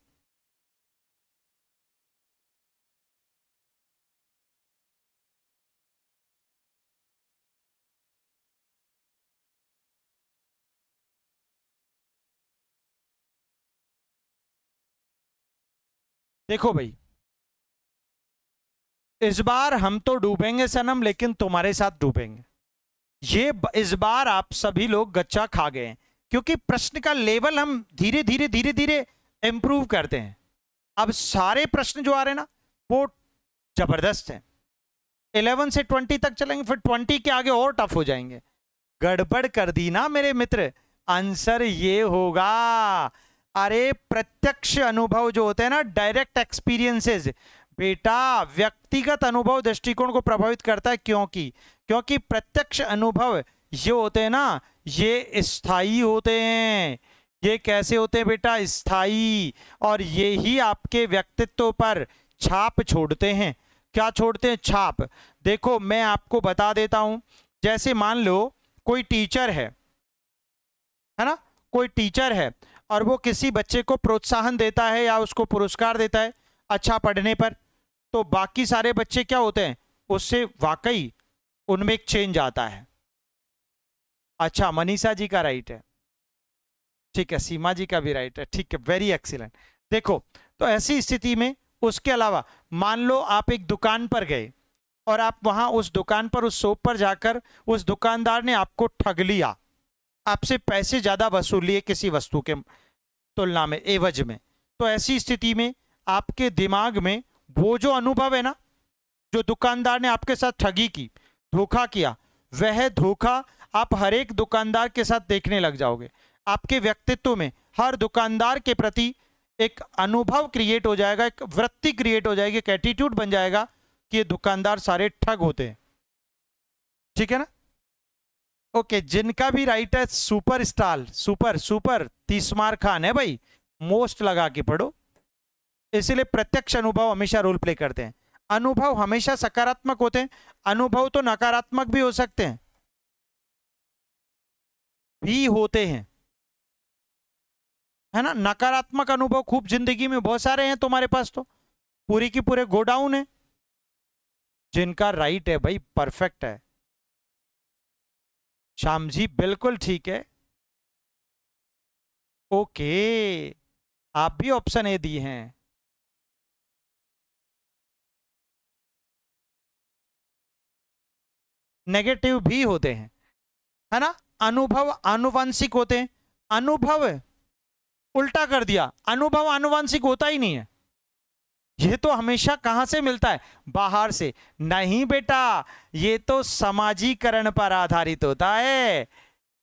देखो भाई, इस बार हम तो डूबेंगे सनम, लेकिन तुम्हारे साथ डूबेंगे। इस बार आप सभी लोग गच्चा खा गए हैं, क्योंकि प्रश्न का लेवल हम धीरे धीरे इंप्रूव करते हैं। अब सारे प्रश्न जो आ रहे हैं ना, वो जबरदस्त है। 11 से 20 तक चलेंगे, फिर 20 के आगे और टफ हो जाएंगे। गड़बड़ कर दी ना मेरे मित्र, आंसर ये होगा। अरे प्रत्यक्ष अनुभव जो होते हैं ना, डायरेक्ट एक्सपीरियंसेस, बेटा व्यक्तिगत अनुभव दृष्टिकोण को प्रभावित करता है, क्योंकि प्रत्यक्ष अनुभव ये होते हैं ना, ये स्थायी होते हैं। ये कैसे होते हैं बेटा? स्थायी। और ये ही आपके व्यक्तित्व पर छाप छोड़ते हैं। क्या छोड़ते हैं? छाप। देखो मैं आपको बता देता हूं, जैसे मान लो कोई टीचर है ना, कोई टीचर है और वो किसी बच्चे को प्रोत्साहन देता है या उसको पुरस्कार देता है अच्छा पढ़ने पर, तो बाकी सारे बच्चे क्या होते हैं, उससे वाकई उनमें एक चेंज आता है। अच्छा, मनीषा जी का राइट है, ठीक है, सीमा जी का भी राइट है, ठीक है, वेरी एक्सीलेंट। देखो, तो ऐसी स्थिति में उसके अलावा मान लो आप एक दुकान पर गए और आप वहां उस दुकान पर, उस शॉप पर जाकर उस दुकानदार ने आपको ठग लिया, आपसे पैसे ज्यादा वसूल लिए किसी वस्तु के तुलना में, एवज में। तो ऐसी स्थिति में आपके दिमाग में वो जो अनुभव है ना, जो दुकानदार ने आपके साथ ठगी की, धोखा किया, वह धोखा आप हर एक दुकानदार के साथ देखने लग जाओगे। आपके व्यक्तित्व में हर दुकानदार के प्रति एक अनुभव क्रिएट हो जाएगा, एक वृत्ति क्रिएट हो जाएगी, एक एटीट्यूड बन जाएगा कि ये दुकानदार सारे ठग होते हैं। ठीक है ना? ओके, जिनका भी राइट है super star, super super तीसमार Khan है भाई, मोस्ट लगा के पढ़ो। इसलिए प्रत्यक्ष अनुभव हमेशा रोल प्ले करते हैं। अनुभव हमेशा सकारात्मक होते हैं, अनुभव तो नकारात्मक भी हो सकते हैं, भी होते हैं, है ना? नकारात्मक अनुभव खूब जिंदगी में बहुत सारे हैं तुम्हारे पास, तो पूरी की पूरे गोडाउन है। जिनका राइट है भाई परफेक्ट है। श्याम जी बिल्कुल ठीक है। ओके, आप भी ऑप्शन ए दिए हैं। नेगेटिव भी होते हैं, है ना? अनुभव आनुवंशिक होते हैं। अनुभव उल्टा कर दिया, अनुभव आनुवंशिक होता ही नहीं है। ये तो हमेशा कहां से मिलता है? बाहर से। नहीं बेटा, ये तो समाजीकरण पर आधारित होता है,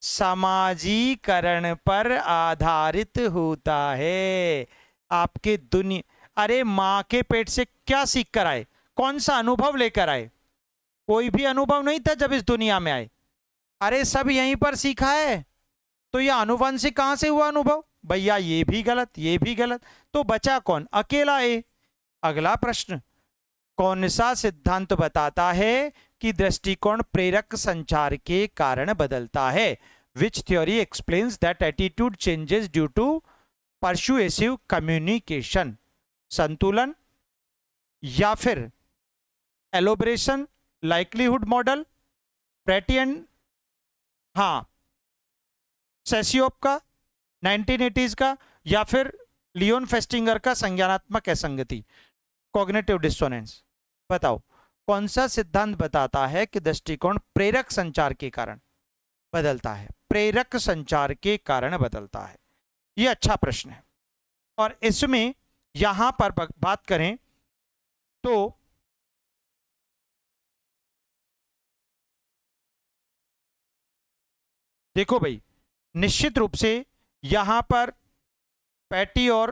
समाजीकरण पर आधारित होता है। आपके दुनिया, अरे मां के पेट से क्या सीख कर आए? कौन सा अनुभव लेकर आए? कोई भी अनुभव नहीं था जब इस दुनिया में आए। अरे सब यहीं पर सीखा है, तो यह आनुवंशिक कहां से हुआ अनुभव? भैया ये भी गलत, ये भी गलत, तो बचा कौन? अकेला ए। अगला प्रश्न, कौन सा सिद्धांत बताता है कि दृष्टिकोण प्रेरक संचार के कारण बदलता है? Which theory explains that attitude changes due to persuasive communication? संतुलन, या फिर एलोब्रेशन, लाइक्लीहुड मॉडल, प्रेटियन, हाँ सेसियोप का 1980s का, या फिर लियोन फेस्टिंगर का संज्ञानात्मक असंगति, कॉग्निटिव डिसोनेंस? बताओ कौन सा सिद्धांत बताता है कि दृष्टिकोण प्रेरक संचार के कारण बदलता है? प्रेरक संचार के कारण बदलता है, यह अच्छा प्रश्न है। और इसमें यहां पर बात करें तो देखो भाई, निश्चित रूप से यहां पर पैटी और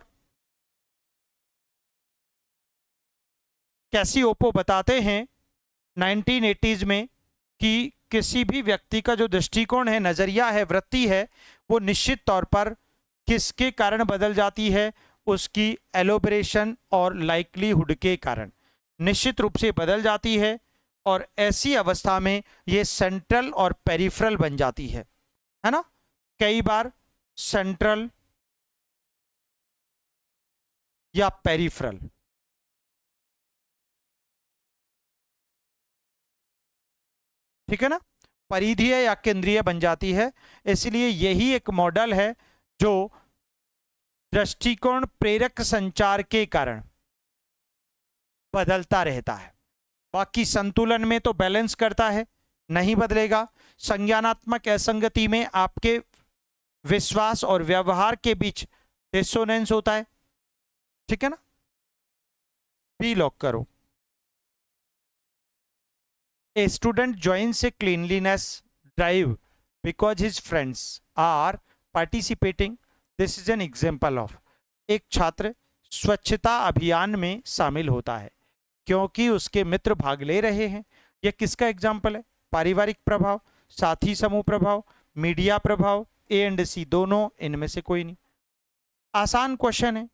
कैसियोपो बताते हैं 1980s में कि किसी भी व्यक्ति का जो दृष्टिकोण है, नजरिया है, वृत्ति है, वो निश्चित तौर पर किसके कारण बदल जाती है? उसकी एलोबरेशन और लाइक्लीहुड के कारण निश्चित रूप से बदल जाती है। और ऐसी अवस्था में ये सेंट्रल और पेरिफेरल बन जाती है ना? कई बार सेंट्रल या पेरिफेरल। ठीक है ना? परिधीय या केंद्रीय बन जाती है। इसलिए यही एक मॉडल है जो दृष्टिकोण प्रेरक संचार के कारण बदलता रहता है। बाकी संतुलन में तो बैलेंस करता है, नहीं बदलेगा। संज्ञानात्मक असंगति में आपके विश्वास और व्यवहार के बीच डिसोनेंस होता है। ठीक है ना? बी लॉक करो। A student joins a cleanliness drive because his friends are participating. This is an example of, एक छात्र स्वच्छता अभियान में शामिल होता है क्योंकि उसके मित्र भाग ले रहे हैं। यह किसका एग्जाम्पल है? पारिवारिक प्रभाव, साथी समूह प्रभाव, मीडिया प्रभाव, ए एंड सी दोनों, इनमें से कोई नहीं। आसान क्वेश्चन है।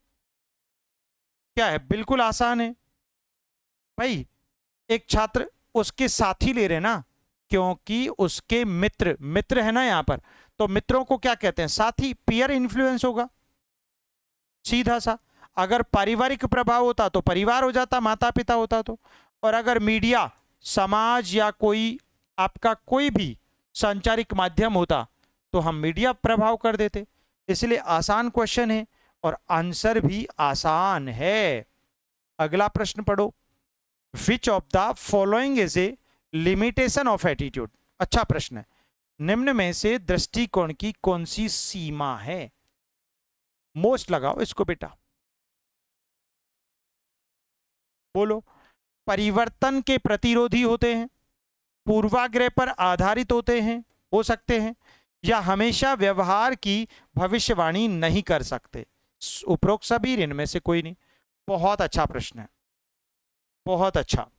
क्या है? बिल्कुल आसान है भाई। एक छात्र उसके साथी ले रहे ना, क्योंकि उसके मित्र है ना यहां पर, तो मित्रों को क्या कहते हैं? साथी। पीयर इन्फ्लुएंस होगा, सीधा सा। अगर पारिवारिक प्रभाव होता तो परिवार हो जाता, माता पिता होता तो। और अगर मीडिया, समाज या कोई आपका कोई भी संचारिक माध्यम होता तो हम मीडिया प्रभाव कर देते। इसलिए आसान क्वेश्चन है और आंसर भी आसान है। अगला प्रश्न पढ़ो। Which of the following is a limitation of attitude? अच्छा प्रश्न है। निम्न में से दृष्टिकोण की कौन सी सीमा है? मोस्ट लगाओ इसको बेटा, बोलो। परिवर्तन के प्रतिरोधी होते हैं, पूर्वाग्रह पर आधारित होते हैं, हो सकते हैं, या हमेशा व्यवहार की भविष्यवाणी नहीं कर सकते। उपरोक्त सभी, इनमें से कोई नहीं। बहुत अच्छा प्रश्न है, बहुत अच्छा।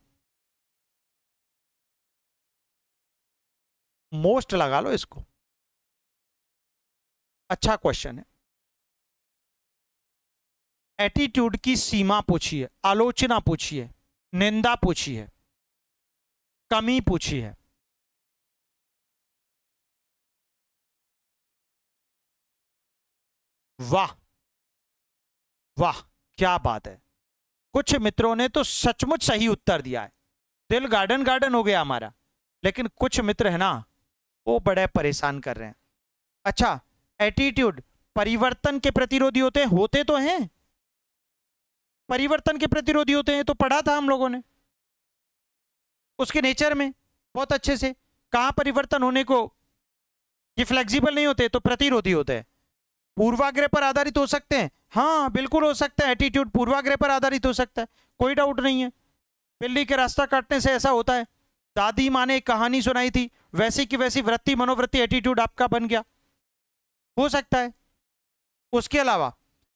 मोस्ट लगा लो इसको, अच्छा क्वेश्चन है। एटीट्यूड की सीमा पूछी है, आलोचना पूछी है, निंदा पूछी है, कमी पूछी है। वाह वाह, क्या बात है। कुछ मित्रों ने तो सचमुच सही उत्तर दिया है, दिल गार्डन गार्डन हो गया हमारा। लेकिन कुछ मित्र है ना, वो बड़े परेशान कर रहे हैं। अच्छा, एटीट्यूड परिवर्तन के प्रतिरोधी होते हैं, होते तो हैं, परिवर्तन के प्रतिरोधी होते हैं, तो पढ़ा था हम लोगों ने उसके नेचर में बहुत अच्छे से। कहां परिवर्तन होने को, ये फ्लेक्सिबल नहीं होते तो प्रतिरोधी होते हैं। पूर्वाग्रह पर आधारित हो सकते हैं, हाँ बिल्कुल हो सकता है, एटीट्यूड पूर्वाग्रह पर आधारित हो सकता है, कोई डाउट नहीं है। बिल्ली के रास्ता काटने से ऐसा होता है। दादी माँ ने एक कहानी सुनाई थी, वैसी की वैसी वृत्ति मनोवृत्ति एटीट्यूड आपका बन गया, हो सकता है। उसके अलावा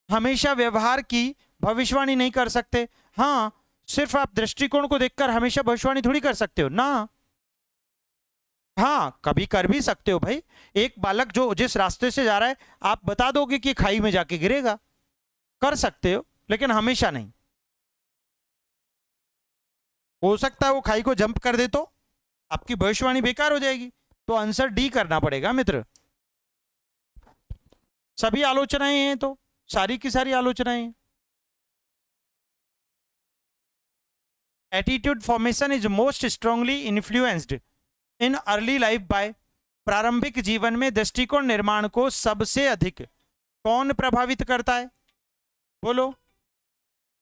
हमेशा व्यवहार की भविष्यवाणी नहीं कर सकते। हाँ, सिर्फ आप दृष्टिकोण को देखकर हमेशा भविष्यवाणी थोड़ी कर सकते हो ना। हाँ, कभी कर भी सकते हो भाई। एक बालक जो जिस रास्ते से जा रहा है, आप बता दोगे कि खाई में जाके गिरेगा, कर सकते हो, लेकिन हमेशा नहीं। हो सकता है वो खाई को जंप कर दे तो आपकी भविष्यवाणी बेकार हो जाएगी। तो आंसर डी करना पड़ेगा मित्र। सभी आलोचनाएं हैं तो, सारी की सारी आलोचनाएं हैं। Attitude formation is most strongly influenced in early life by, प्रारंभिक जीवन में दृष्टिकोण निर्माण को सबसे अधिक कौन प्रभावित करता है? बोलो,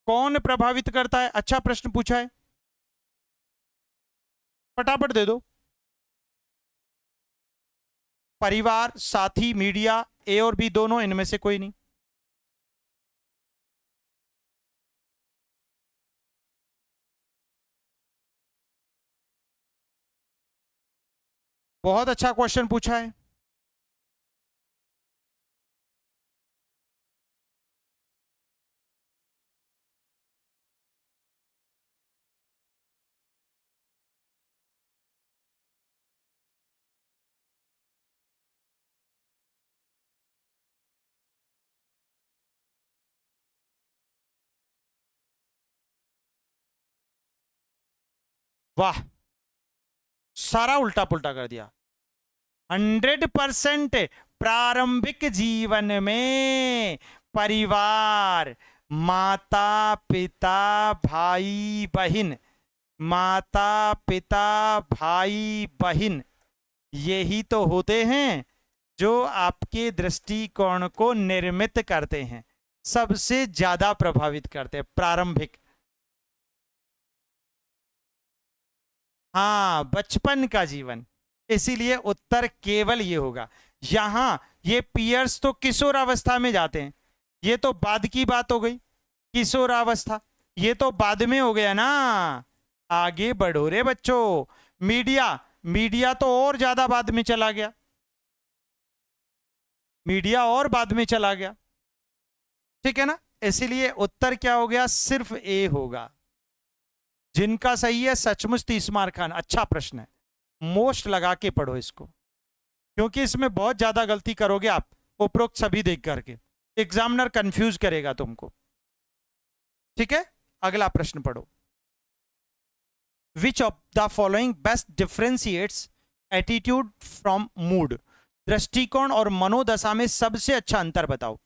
कौन प्रभावित करता है? अच्छा प्रश्न पूछा है, फटाफट दे दो। परिवार, साथी, मीडिया, ए और बी दोनों, इनमें से कोई नहीं। बहुत अच्छा क्वेश्चन पूछा है। वाह, सारा उल्टा पुल्टा कर दिया। 100%। प्रारंभिक जीवन में परिवार, माता पिता, भाई बहन, माता पिता भाई बहन, यही तो होते हैं जो आपके दृष्टिकोण को निर्मित करते हैं, सबसे ज्यादा प्रभावित करते हैं प्रारंभिक। हाँ, बचपन का जीवन, इसीलिए उत्तर केवल ये होगा। यहां ये पियर्स तो किशोरावस्था में जाते हैं, ये तो बाद की बात हो गई। किशोरावस्था ये तो बाद में हो गया ना, आगे बढ़ो रे बच्चों। मीडिया, मीडिया तो और ज्यादा बाद में चला गया, मीडिया और बाद में चला गया, ठीक है ना। इसीलिए उत्तर क्या हो गया? सिर्फ ए होगा। जिनका सही है सचमुच 30 मार्क खान, अच्छा प्रश्न है, मोस्ट लगा के पढ़ो इसको, क्योंकि इसमें बहुत ज्यादा गलती करोगे आप उपरोक्त सभी देख करके, एग्जामिनर कंफ्यूज करेगा तुमको। ठीक है, अगला प्रश्न पढ़ो। विच of the following best differentiates attitude from mood? दृष्टिकोण और मनोदशा में सबसे अच्छा अंतर बताओ।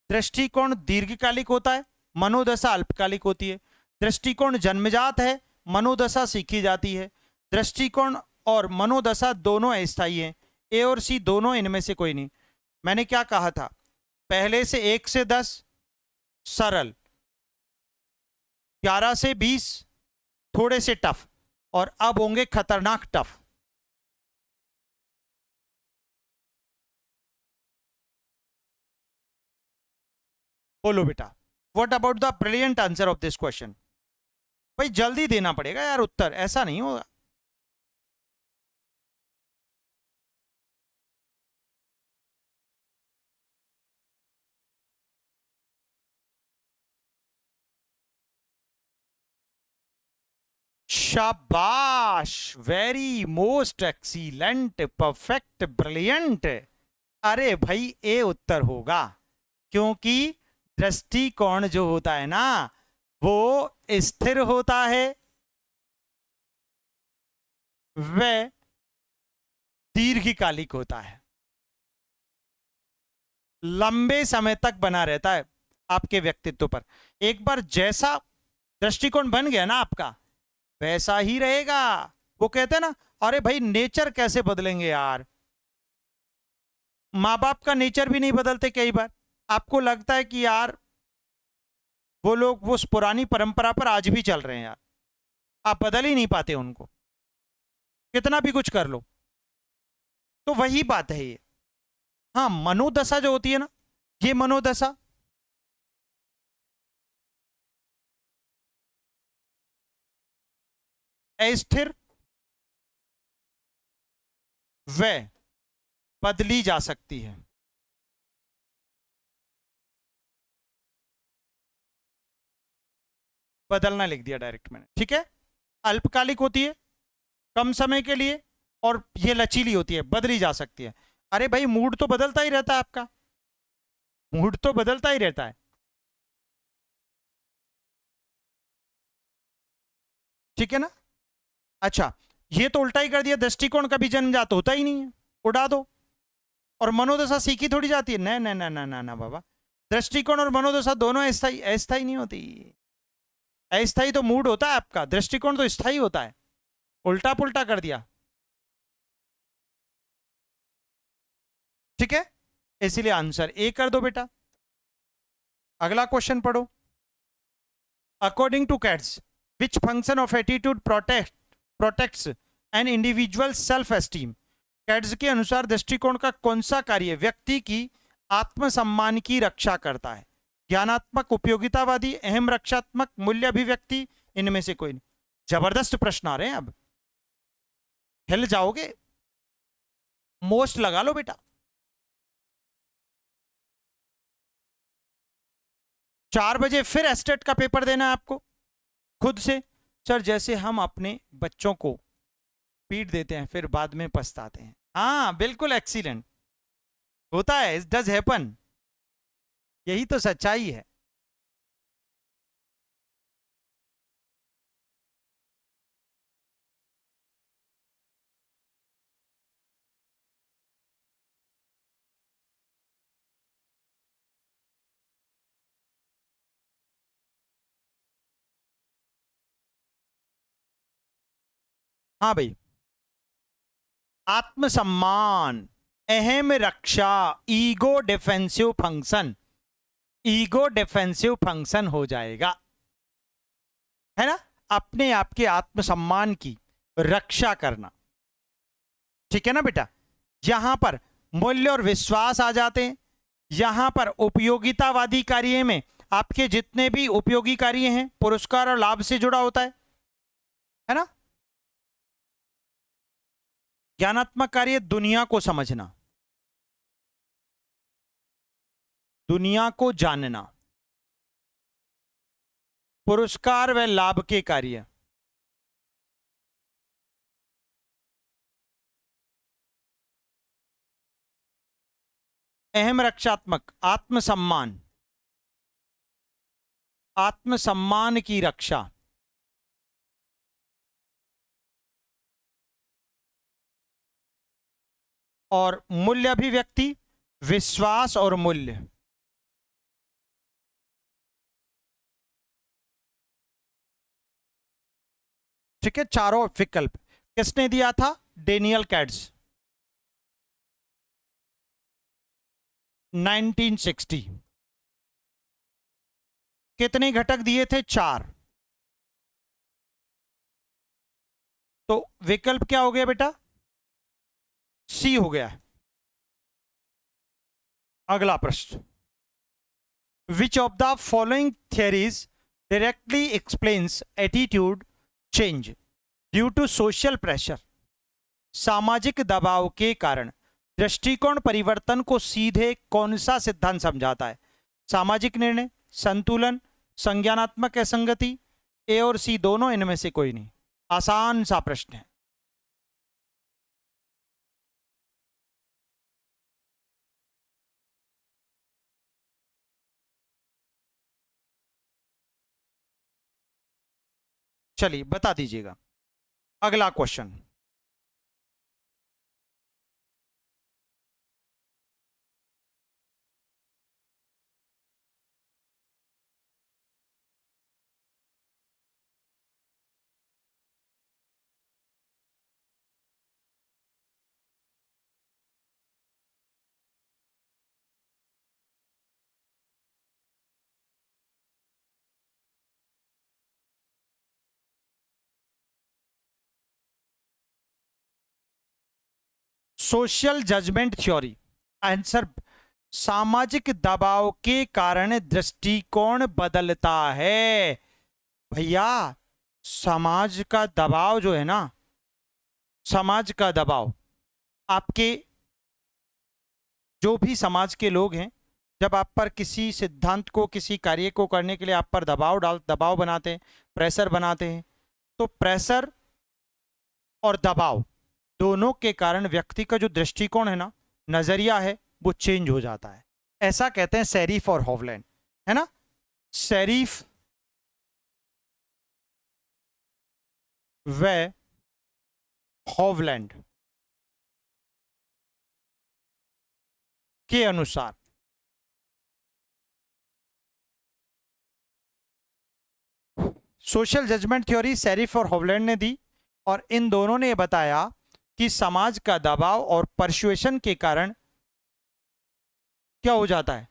दृष्टिकोण दीर्घकालिक होता है, मनोदशा अल्पकालिक होती है। दृष्टिकोण जन्मजात है, मनोदशा सीखी जाती है। दृष्टिकोण और मनोदशा दोनों अस्थायी हैं, ए और सी दोनों, इनमें से कोई नहीं। मैंने क्या कहा था? पहले से 1 से 10 सरल, 11 से 20 थोड़े से टफ, और अब होंगे खतरनाक टफ। बोलो बेटा, what about the brilliant answer of this question? भाई जल्दी देना पड़ेगा यार उत्तर, ऐसा नहीं होगा। शाबाश, very, most, excellent, perfect, brilliant. अरे भाई ए उत्तर होगा, क्योंकि दृष्टिकोण जो होता है ना वो स्थिर होता है, वह दीर्घकालिक होता है, लंबे समय तक बना रहता है आपके व्यक्तित्व पर। एक बार जैसा दृष्टिकोण बन गया ना आपका, वैसा ही रहेगा। वो कहते हैं ना, अरे भाई नेचर कैसे बदलेंगे यार, माँ बाप का नेचर भी नहीं बदलते। कई बार आपको लगता है कि यार वो लोग वो पुरानी परंपरा पर आज भी चल रहे हैं यार, आप बदल ही नहीं पाते उनको, कितना भी कुछ कर लो। तो वही बात है ये। हाँ, मनोदशा जो होती है ना, ये मनोदशा अस्थिर व बदली जा सकती है। बदलना लिख दिया डायरेक्ट मैंने, ठीक है। अल्पकालिक होती है, कम समय के लिए, और ये लचीली होती है, बदली जा सकती है। अरे भाई मूड तो बदलता ही रहता है आपका, मूड तो बदलता ही रहता है, ठीक है ना। अच्छा, ये तो उल्टा ही कर दिया, दृष्टिकोण कभी जन्मजात होता ही नहीं है, उड़ा दो। और मनोदशा सीखी थोड़ी जाती है, ना ना ना ना ना ना बाबा, दृष्टिकोण और मनोदशा दोनों अस्थाई, अस्थाई नहीं होती। अस्थाई तो मूड होता है आपका, दृष्टिकोण तो स्थाई होता है, उल्टा पुल्टा कर दिया, ठीक है। इसीलिए आंसर ए कर दो बेटा। अगला क्वेश्चन पढ़ो। According two cats, which function of attitude protects an individual self esteem. Cats के अनुसार दृष्टिकोण का कौन सा कार्य व्यक्ति की आत्मसम्मान की रक्षा करता है? ज्ञानात्मक, उपयोगितावादी, अहम, रक्षात्मक, मूल्य अभिव्यक्ति, इनमें से कोई नहीं। जबरदस्त प्रश्न आ रहे हैं, अब हिल जाओगे। मोस्ट लगा लो बेटा। 4 बजे फिर एस्टेट का पेपर देना है आपको खुद से। सर जैसे हम अपने बच्चों को पीट देते हैं फिर बाद में पछताते हैं। हाँ बिल्कुल, एक्सीलेंट, होता है, इट डज हैपन, यही तो सच्चाई है। हाँ भाई, आत्मसम्मान, अहम, रक्षा, ego defensive function, ego defensive function हो जाएगा, है ना। अपने आप के आत्मसम्मान की रक्षा करना, ठीक है ना बेटा। यहां पर मूल्य और विश्वास आ जाते हैं। यहां पर उपयोगितावादी कार्य में आपके जितने भी उपयोगी कार्य हैं पुरस्कार और लाभ से जुड़ा होता है ना। ज्ञानात्मक कार्य, दुनिया को समझना, दुनिया को जानना। पुरस्कार व लाभ के कार्य, अहम, रक्षात्मक, आत्मसम्मान, आत्मसम्मान की रक्षा, और मूल्य अभिव्यक्ति, विश्वास और मूल्य। ठीक है, चारों विकल्प किसने दिया था? Daniel cats, 1960। कितने घटक दिए थे? 4। तो विकल्प क्या हो गया बेटा? सी हो गया। अगला प्रश्न, which of the following theories directly explains attitude change due to social pressure. सामाजिक दबाव के कारण दृष्टिकोण परिवर्तन को सीधे कौन सा सिद्धांत समझाता है? सामाजिक निर्णय, संतुलन, संज्ञानात्मक असंगति, ए और सी दोनों, इनमें से कोई नहीं। आसान सा प्रश्न है। चलिए बता दीजिएगा। अगला question. Social judgment theory. Answer, सामाजिक दबाव के कारण दृष्टिकोण बदलता है। भैया, समाज का दबाव जो है ना, समाज का दबाव, आपके जो भी समाज के लोग हैं, जब आप पर किसी सिद्धांत को, किसी कार्य को करने के लिए आप पर दबाव बनाते हैं, प्रेशर बनाते हैं, तो प्रेशर और दबाव दोनों के कारण व्यक्ति का जो दृष्टिकोण है ना, नजरिया है, वो चेंज हो जाता है। ऐसा कहते हैं सेरिफ और हॉवलैंड, है ना। सेरिफ व हॉवलैंड के अनुसार सोशल जजमेंट थ्योरी सेरिफ और हॉवलैंड ने दी, और इन दोनों ने बताया कि समाज का दबाव और परसुएशन के कारण क्या हो जाता है,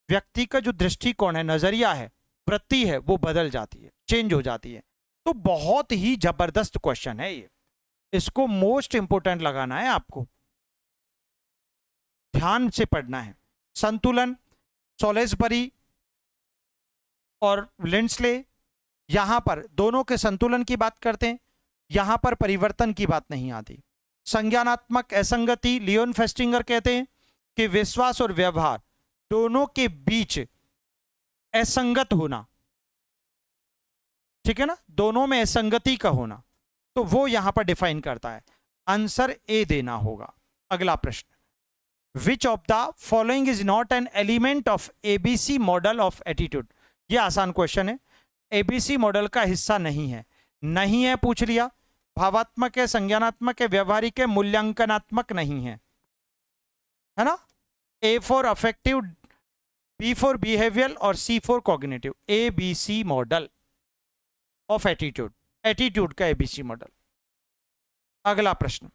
व्यक्ति का जो दृष्टिकोण है, नजरिया है, वृत्ति है, वो बदल जाती है, चेंज हो जाती है। तो बहुत ही जबरदस्त क्वेश्चन है ये, इसको मोस्ट इंपोर्टेंट लगाना है आपको, ध्यान से पढ़ना है। संतुलन, सोलेसबरी और लिंडस्ले, यहां पर दोनों के संतुलन की बात करते हैं, यहां पर परिवर्तन की बात नहीं आती। संज्ञानात्मक असंगति, लियोन फेस्टिंगर कहते हैं कि विश्वास और व्यवहार दोनों के बीच असंगत होना, ठीक है ना, दोनों में असंगति का होना, तो वो यहां पर डिफाइन करता है। आंसर ए देना होगा। अगला प्रश्न, which of the following is not an element of ABC model of attitude. ये आसान क्वेश्चन है, एबीसी मॉडल का हिस्सा नहीं है। नहीं है पूछ लिया, भावात्मक है, संज्ञानात्मक है, व्यवहारिक है, मूल्यांकनात्मक नहीं है ना। A for affective, B for behavioural और C for cognitive. ABC model of attitude, attitude का एबीसी मॉडल। अगला प्रश्न,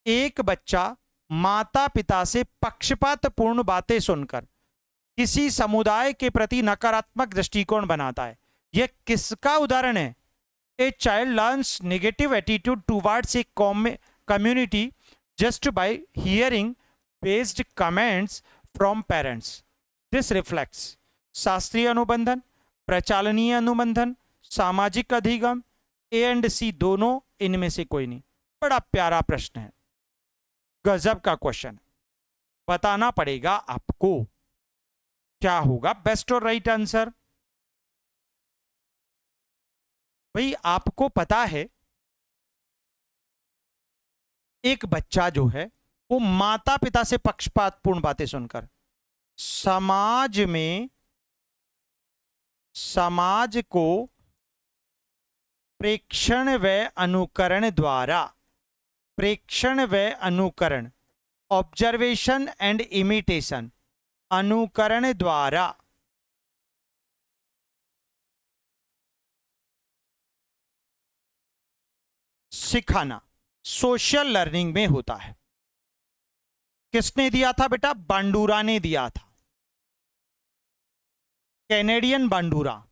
एक बच्चा माता पिता से पक्षपातपूर्ण बातें सुनकर किसी समुदाय के प्रति नकारात्मक दृष्टिकोण बनाता है, यह किसका उदाहरण है। A child learns negative attitude towards a community just by hearing based comments from parents. This reflects शास्त्रीय अनुबंधन, प्रचालनीय अनुबंधन, सामाजिक अधिगम, ए एंड सी दोनों, इनमें से कोई नहीं। बड़ा प्यारा प्रश्न है, गजब का क्वेश्चन, बताना पड़ेगा आपको क्या होगा बेस्ट और राइट आंसर। भाई आपको पता है, एक बच्चा जो है वो माता पिता से पक्षपातपूर्ण बातें सुनकर समाज को प्रेक्षण व अनुकरण, ऑब्जर्वेशन एंड इमिटेशन, अनुकरण द्वारा सिखाना सोशल लर्निंग में होता है। किसने दिया था बेटा, बांडूरा ने दिया था, कैनेडियन बांडूरा।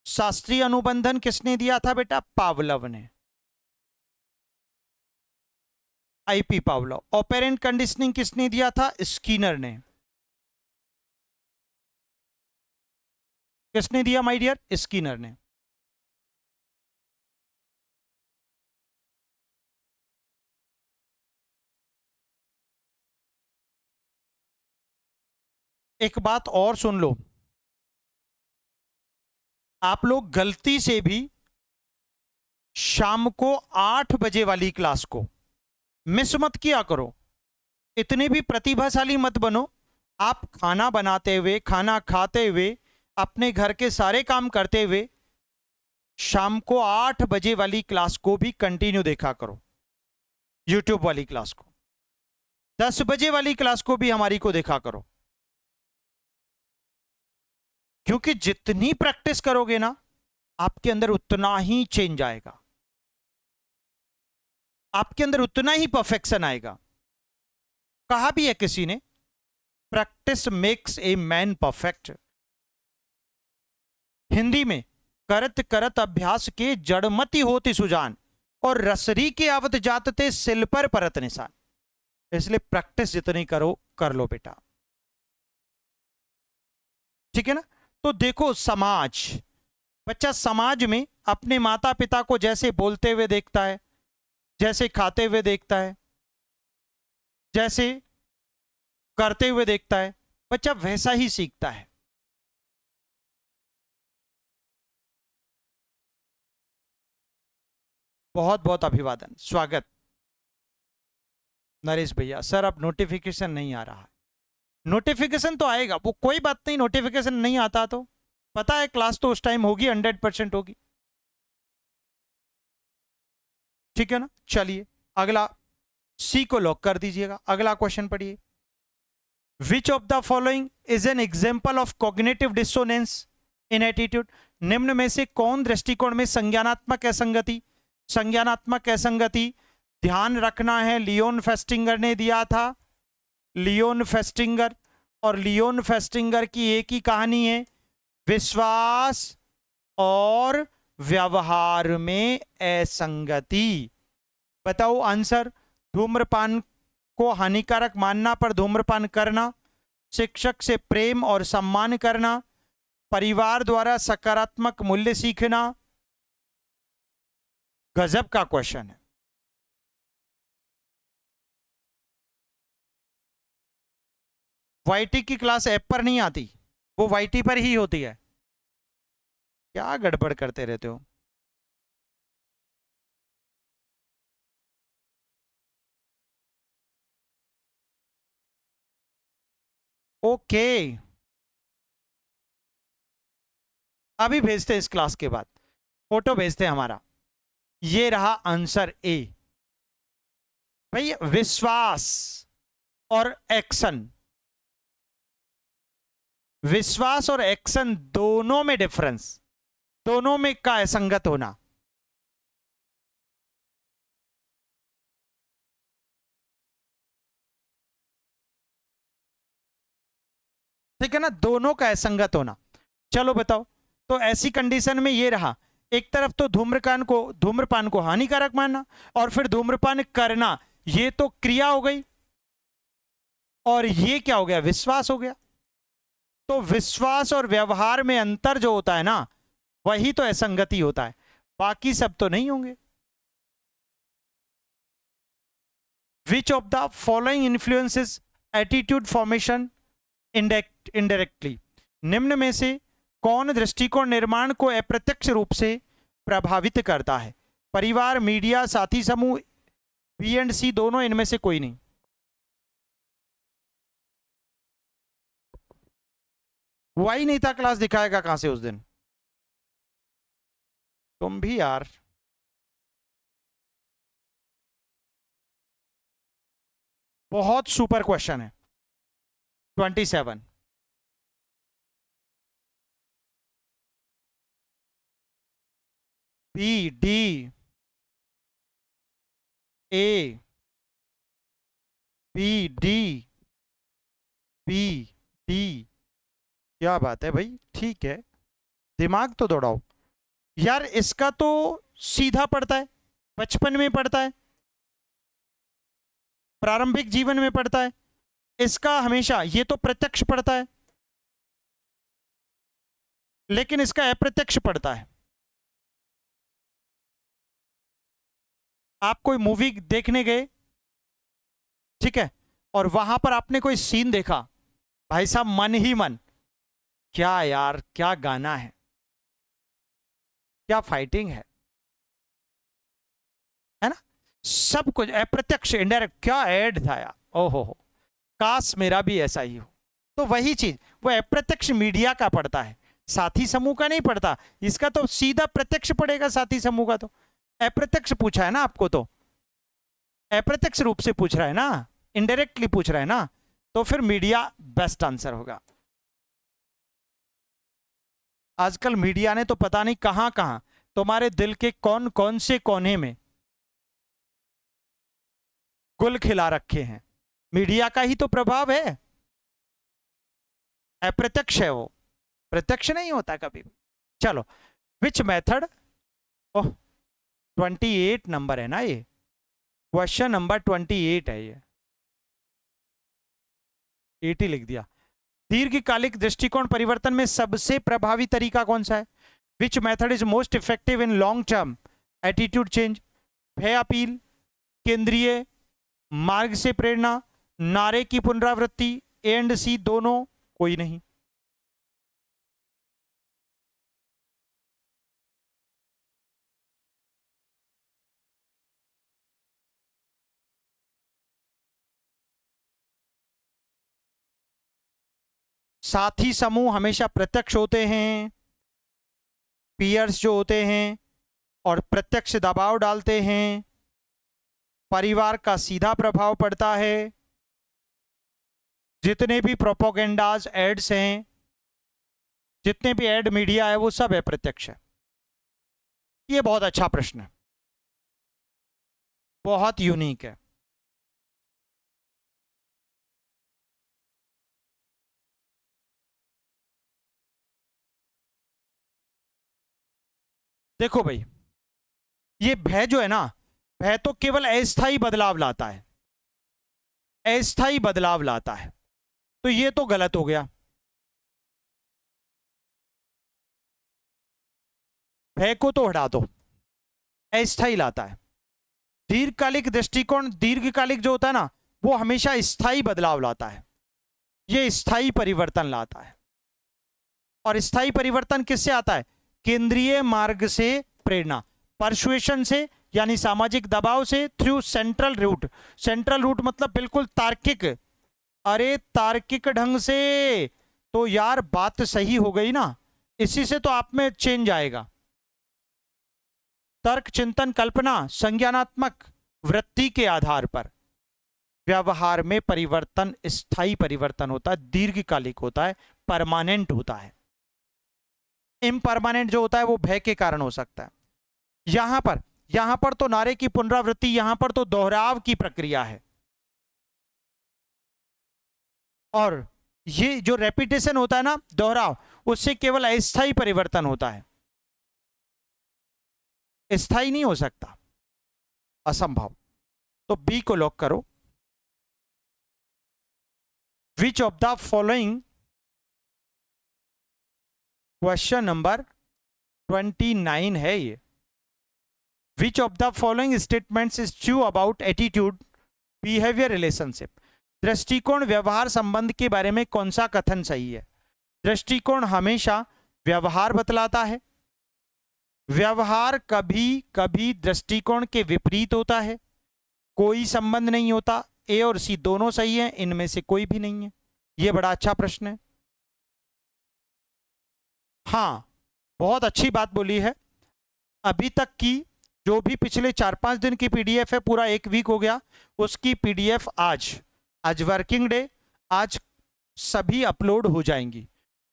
शास्त्रीय अनुबंधन किसने दिया था बेटा, पावलव ने, आईपी पावलव। ऑपरेंट कंडीशनिंग किसने दिया था, स्किनर ने। किसने दिया माय डियर, स्किनर ने। एक बात और सुन लो, आप लोग गलती से भी शाम को 8 बजे वाली क्लास को मिस मत किया करो। इतने भी प्रतिभाशाली मत बनो। आप खाना बनाते हुए, खाना खाते हुए, अपने घर के सारे काम करते हुए शाम को 8 बजे वाली क्लास को भी कंटिन्यू देखा करो, यूट्यूब वाली क्लास को। 10 बजे वाली क्लास को भी हमारी को देखा करो, क्योंकि जितनी प्रैक्टिस करोगे ना, आपके अंदर उतना ही चेंज आएगा, आपके अंदर उतना ही परफेक्शन आएगा। कहा भी है किसी ने, practice makes a man perfect. Hindi में करत करत अभ्यास के जड़मति होती सुजान, और रसरी के आवत जातते सिल पर परत निशान। इसलिए प्रैक्टिस जितनी करो कर लो बेटा, ठीक है ना। तो देखो, समाज, बच्चा समाज में अपने माता पिता को जैसे बोलते हुए देखता है, जैसे खाते हुए देखता है, जैसे करते हुए देखता है, बच्चा वैसा ही सीखता है। बहुत बहुत अभिवादन, स्वागत नरेश भैया। सर अब नोटिफिकेशन नहीं आ रहा है। नोटिफिकेशन तो आएगा, वो कोई बात नहीं, नोटिफिकेशन नहीं आता तो पता है क्लास तो उस टाइम होगी, 100% होगी, ठीक है ना। चलिए अगला, सी को लॉक कर दीजिएगा। अगला क्वेश्चन पढ़िए। विच of the following is an example of cognitive dissonance in attitude. निम्न में से कौन दृष्टिकोण में संज्ञानात्मक असंगति, संज्ञानात्मक असंगति ध्यान रखना है, लियोन फेस्टिंगर ने दिया था। लियोन फेस्टिंगर, और लियोन फेस्टिंगर की एक ही कहानी है, विश्वास और व्यवहार में असंगति। बताओ आंसर। धूम्रपान को हानिकारक मानना पर धूम्रपान करना, शिक्षक से प्रेम और सम्मान करना, परिवार द्वारा सकारात्मक मूल्य सीखना। गजब का क्वेश्चन है। वाईटी की क्लास ऐप पर नहीं आती, वो वाईटी पर ही होती है। क्या गड़बड़ करते रहते हो। ओके, अभी भेजते हैं, इस क्लास के बाद फोटो भेजते हैं हमारा। ये रहा आंसर ए। भाई विश्वास और एक्शन, विश्वास और एक्शन दोनों में डिफरेंस, दोनों में का असंगत होना। ठीक है ना, दोनों का असंगत होना। चलो बताओ, तो ऐसी कंडीशन में ये रहा, एक तरफ तो धूम्रपान को हानिकारक मानना, और फिर धूम्रपान करना, ये तो क्रिया हो गई, और ये क्या हो गया, विश्वास हो गया। तो विश्वास और व्यवहार में अंतर जो होता है ना, वही तो असंगति होता है, बाकी सब तो नहीं होंगे। विच of the following influences attitude formation indirectly. निम्न में से कौन दृष्टिकोण निर्माण को अप्रत्यक्ष रूप से प्रभावित करता है। परिवार, मीडिया, साथी समूह, बी एंड सी दोनों, इनमें से कोई नहीं। हुआ ही नहीं था, क्लास दिखाएगा कहां से उस दिन। तुम भी यार। बहुत सुपर क्वेश्चन है। 27। बी, डी, ए, बी, डी, बी, डी। क्या बात है भाई, ठीक है, दिमाग तो दौड़ाओ यार। इसका तो सीधा पड़ता है, बचपन में पड़ता है, प्रारंभिक जीवन में पड़ता है। इसका हमेशा, ये तो प्रत्यक्ष पड़ता है, लेकिन इसका अप्रत्यक्ष पड़ता है। आप कोई मूवी देखने गए, ठीक है, और वहां पर आपने कोई सीन देखा, भाई साहब मन ही मन, क्या यार, क्या गाना है, क्या फाइटिंग है, है ना, सब कुछ अप्रत्यक्ष इनडायरेक्ट, क्या ऐड था यार, ओहो हो, काश मेरा भी ऐसा ही हो। तो वही चीज वो अप्रत्यक्ष मीडिया का पड़ता है, साथी समूह का नहीं पड़ता। इसका तो सीधा प्रत्यक्ष पड़ेगा, साथी समूह का तो अप्रत्यक्ष पूछा है ना आपको, तो अप्रत्यक्ष रूप से पूछ रहा है ना, इनडायरेक्टली पूछ रहा है ना, तो फिर मीडिया बेस्ट आंसर होगा। आजकल मीडिया ने तो पता नहीं कहां कहां तुम्हारे दिल के कौन कौन से कोने में गुल खिला रखे हैं। मीडिया का ही तो प्रभाव है, अप्रत्यक्ष है वो, प्रत्यक्ष नहीं होता कभी भी। चलो, विच मेथड, ओह 28 नंबर है ना ये, क्वेश्चन नंबर 28 है ये, 80 लिख दिया। दीर्घकालिक दृष्टिकोण परिवर्तन में सबसे प्रभावी तरीका कौन सा है? Which method is most effective in long term attitude change? भय अपील, केंद्रीय मार्ग से प्रेरणा, नारे की पुनरावृत्ति, ए एंड सी दोनों, कोई नहीं। साथी समूह हमेशा प्रत्यक्ष होते हैं, पीयर्स जो होते हैं और प्रत्यक्ष दबाव डालते हैं, परिवार का सीधा प्रभाव पड़ता है, जितने भी प्रोपोगेंडाज एड्स हैं, जितने भी एड मीडिया है वो सब है प्रत्यक्ष है। ये बहुत अच्छा प्रश्न है, बहुत यूनिक है। देखो भाई, ये भय जो है ना, भय तो केवल अस्थाई बदलाव लाता है, अस्थाई बदलाव लाता है, तो ये तो गलत हो गया। भय को तो हटा दो, अस्थाई लाता है। दीर्घकालिक दृष्टिकोण, दीर्घकालिक जो होता है ना, वो हमेशा स्थायी बदलाव लाता है, ये स्थायी परिवर्तन लाता है। और स्थायी परिवर्तन किससे आता है? केंद्रीय मार्ग से प्रेरणा, परसुएशन से, यानी सामाजिक दबाव से, through central route. Central route मतलब बिल्कुल तार्किक, अरे तार्किक ढंग से, तो यार बात सही हो गई ना, इसी से तो आप में चेंज आएगा। तर्क, चिंतन, कल्पना, संज्ञानात्मक वृत्ति के आधार पर व्यवहार में परिवर्तन स्थायी परिवर्तन होता है, दीर्घकालिक होता है, परमानेंट होता है। इम्परमानेंट जो होता है वो भय के कारण हो सकता है। यहां पर तो नारे की पुनरावृत्ति, यहां पर तो दोहराव की प्रक्रिया है, और ये जो रेपिटेशन होता है ना, दोहराव, उससे केवल अस्थायी परिवर्तन होता है, स्थायी नहीं हो सकता, असंभव। तो बी को लॉक करो। विच of the following, question number 29 है ये। विच of the following statements is true about attitude behaviour relationship? दृष्टिकोण व्यवहार संबंध के बारे में कौन सा कथन सही है? दृष्टिकोण हमेशा व्यवहार बतलाता है, व्यवहार कभी कभी दृष्टिकोण के विपरीत होता है, कोई संबंध नहीं होता, ए और सी दोनों सही है, इनमें से कोई भी नहीं है। यह बड़ा अच्छा प्रश्न है। हाँ, बहुत अच्छी बात बोली है। अभी तक की जो भी पिछले 4-5 दिन की पीडीएफ है, पूरा 1 वीक हो गया, उसकी पीडीएफ आज वर्किंग डे, आज सभी अपलोड हो जाएंगी,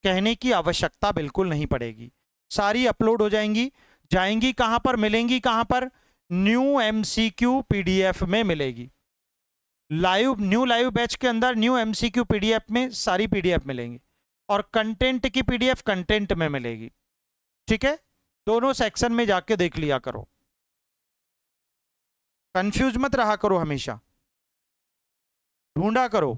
कहने की आवश्यकता बिल्कुल नहीं पड़ेगी, सारी अपलोड हो जाएंगी। जाएंगी कहां पर, मिलेंगी कहां पर? न्यू एमसीक्यू पीडीएफ में मिलेगी। न्यू लाइव बैच के अंदर न्यू एमसीक्यू पीडीएफ में सारी पीडीएफ मिलेंगी, और कंटेंट की पीडीएफ कंटेंट में मिलेगी। ठीक है, दोनों सेक्शन में जाके देख लिया करो, कंफ्यूज मत रहा करो, हमेशा ढूंढा करो।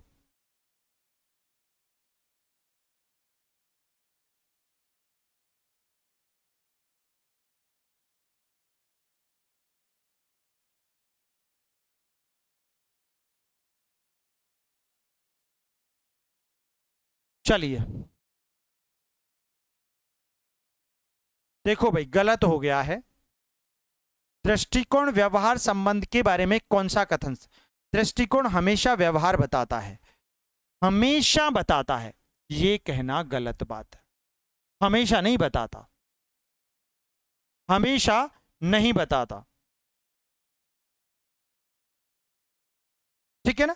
चलिए, देखो भाई, गलत हो गया है। दृष्टिकोण व्यवहार संबंध के बारे में कौन सा कथन? दृष्टिकोण हमेशा व्यवहार बताता है, हमेशा बताता है, ये कहना गलत बात है। हमेशा नहीं बताता, हमेशा नहीं बताता, ठीक है ना।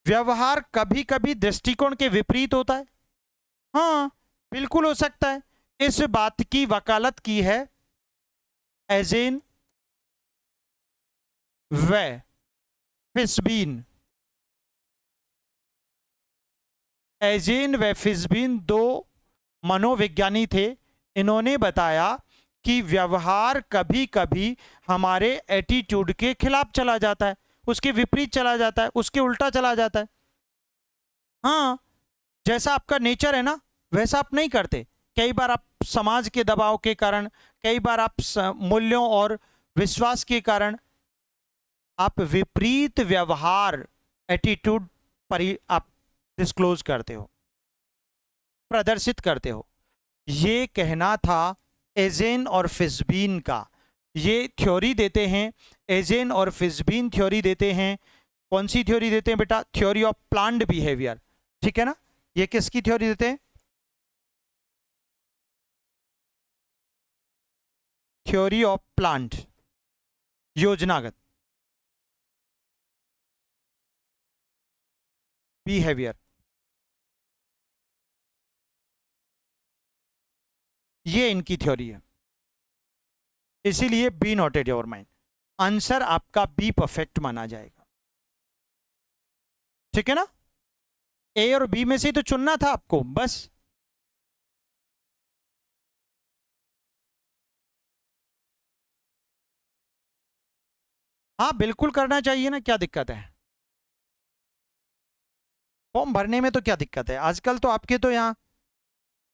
व्यवहार कभी कभी दृष्टिकोण के विपरीत होता है, हाँ बिल्कुल हो सकता है। इस बात की वकालत की है एजेन व फिस्बीन। एजेन व फिस्बीन दो मनोविज्ञानी थे, इन्होंने बताया कि व्यवहार कभी कभी हमारे एटीट्यूड के खिलाफ चला जाता है, उसके विपरीत चला जाता है, उसके उल्टा चला जाता है। हाँ, जैसा आपका नेचर है ना वैसा आप नहीं करते। कई बार आप समाज के दबाव के कारण, कई बार आप मूल्यों और विश्वास के कारण आप विपरीत व्यवहार, एटीट्यूड पर आप डिस्क्लोज करते हो, प्रदर्शित करते हो। ये कहना था एजेन और फिस्बीन का। ये थ्योरी देते हैं, एजेन और फिस्बीन थ्योरी देते हैं। कौन सी थ्योरी देते हैं बेटा? थ्योरी ऑफ प्लान्ड बिहेवियर, ठीक है ना। ये किसकी थ्योरी देते हैं? थ्योरी ऑफ प्लान्ड, योजनागत बिहेवियर। ये इनकी थ्योरी है, इसीलिए be noted your mind. Answer आपका बी परफेक्ट माना जाएगा, ठीक है ना। ए और बी में से तो चुनना था आपको बस। हाँ बिल्कुल करना चाहिए ना, क्या दिक्कत है? फॉर्म भरने में तो क्या दिक्कत है? आजकल तो आपके तो यहाँ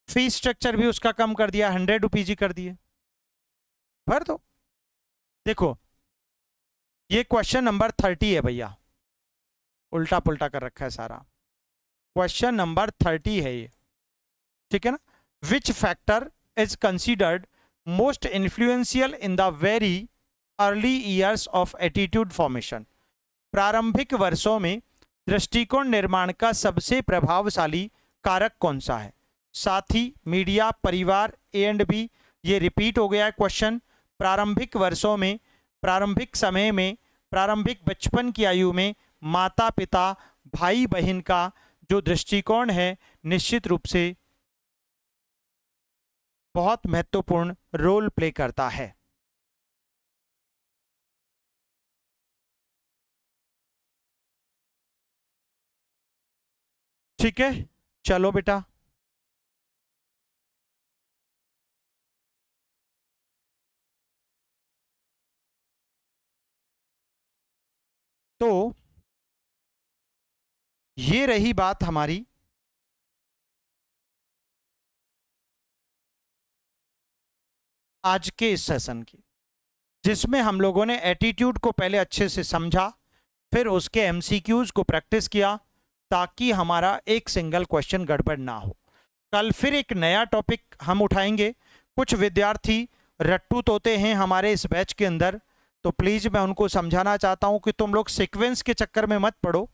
फीस स्ट्रक्चर भी उसका कम कर दिया, 100 रुपीज ही कर दिए, भर दो। देखो ये क्वेश्चन नंबर 30 है भैया, उल्टा पुल्टा कर रखा है सारा। क्वेश्चन नंबर 30 है ये, ठीक है ना। Which factor is considered most influential in the very early years of attitude formation? प्रारंभिक वर्षों में दृष्टिकोण निर्माण का सबसे प्रभावशाली कारक कौन सा है? साथी, मीडिया, परिवार, ए एंड बी। ये रिपीट हो गया है क्वेश्चन। प्रारंभिक वर्षों में, प्रारंभिक समय में, प्रारंभिक बचपन की आयु में माता पिता, भाई बहन का जो दृष्टिकोण है निश्चित रूप से बहुत महत्वपूर्ण रोल प्ले करता है। ठीक है, चलो बेटा। तो ये रही बात हमारी आज के इस सेशन की, जिसमें हम लोगों ने एटीट्यूड को पहले अच्छे से समझा, फिर उसके एमसीक्यूज को प्रैक्टिस किया, ताकि हमारा एक सिंगल क्वेश्चन गड़बड़ ना हो। कल फिर एक नया टॉपिक हम उठाएंगे। कुछ विद्यार्थी रट्टू तोते हैं हमारे इस बैच के अंदर, तो प्लीज़ मैं उनको समझाना चाहता हूं कि तुम लोग सीक्वेंस के चक्कर में मत पड़ो।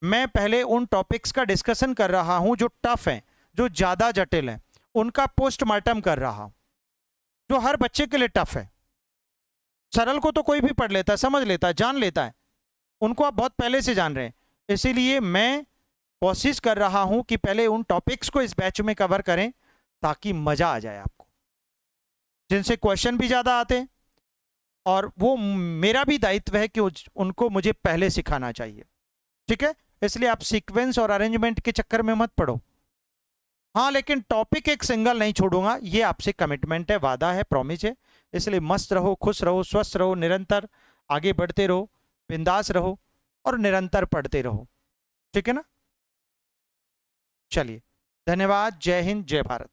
मैं पहले उन टॉपिक्स का डिस्कशन कर रहा हूं जो टफ हैं, जो ज़्यादा जटिल हैं, उनका पोस्टमार्टम कर रहा हूं, जो हर बच्चे के लिए टफ है। सरल को तो कोई भी पढ़ लेता है, समझ लेता है, जान लेता है, उनको आप बहुत पहले से जान रहे हैं। इसीलिए मैं कोशिश कर रहा हूं कि पहले उन टॉपिक्स को इस बैच में कवर करें, ताकि मजा आ जाए आपको, जिनसे क्वेश्चन भी ज़्यादा आते हैं, और वो मेरा भी दायित्व है कि उनको मुझे पहले सिखाना चाहिए, ठीक है। इसलिए आप सीक्वेंस और अरेंजमेंट के चक्कर में मत पड़ो। हाँ, लेकिन टॉपिक एक सिंगल नहीं छोड़ूंगा, ये आपसे कमिटमेंट है, वादा है, प्रॉमिस है। इसलिए मस्त रहो, खुश रहो, स्वस्थ रहो, निरंतर आगे बढ़ते रहो, बिंदास रहो और निरंतर पढ़ते रहो, ठीक है ना। चलिए, धन्यवाद। जय हिंद, जय भारत।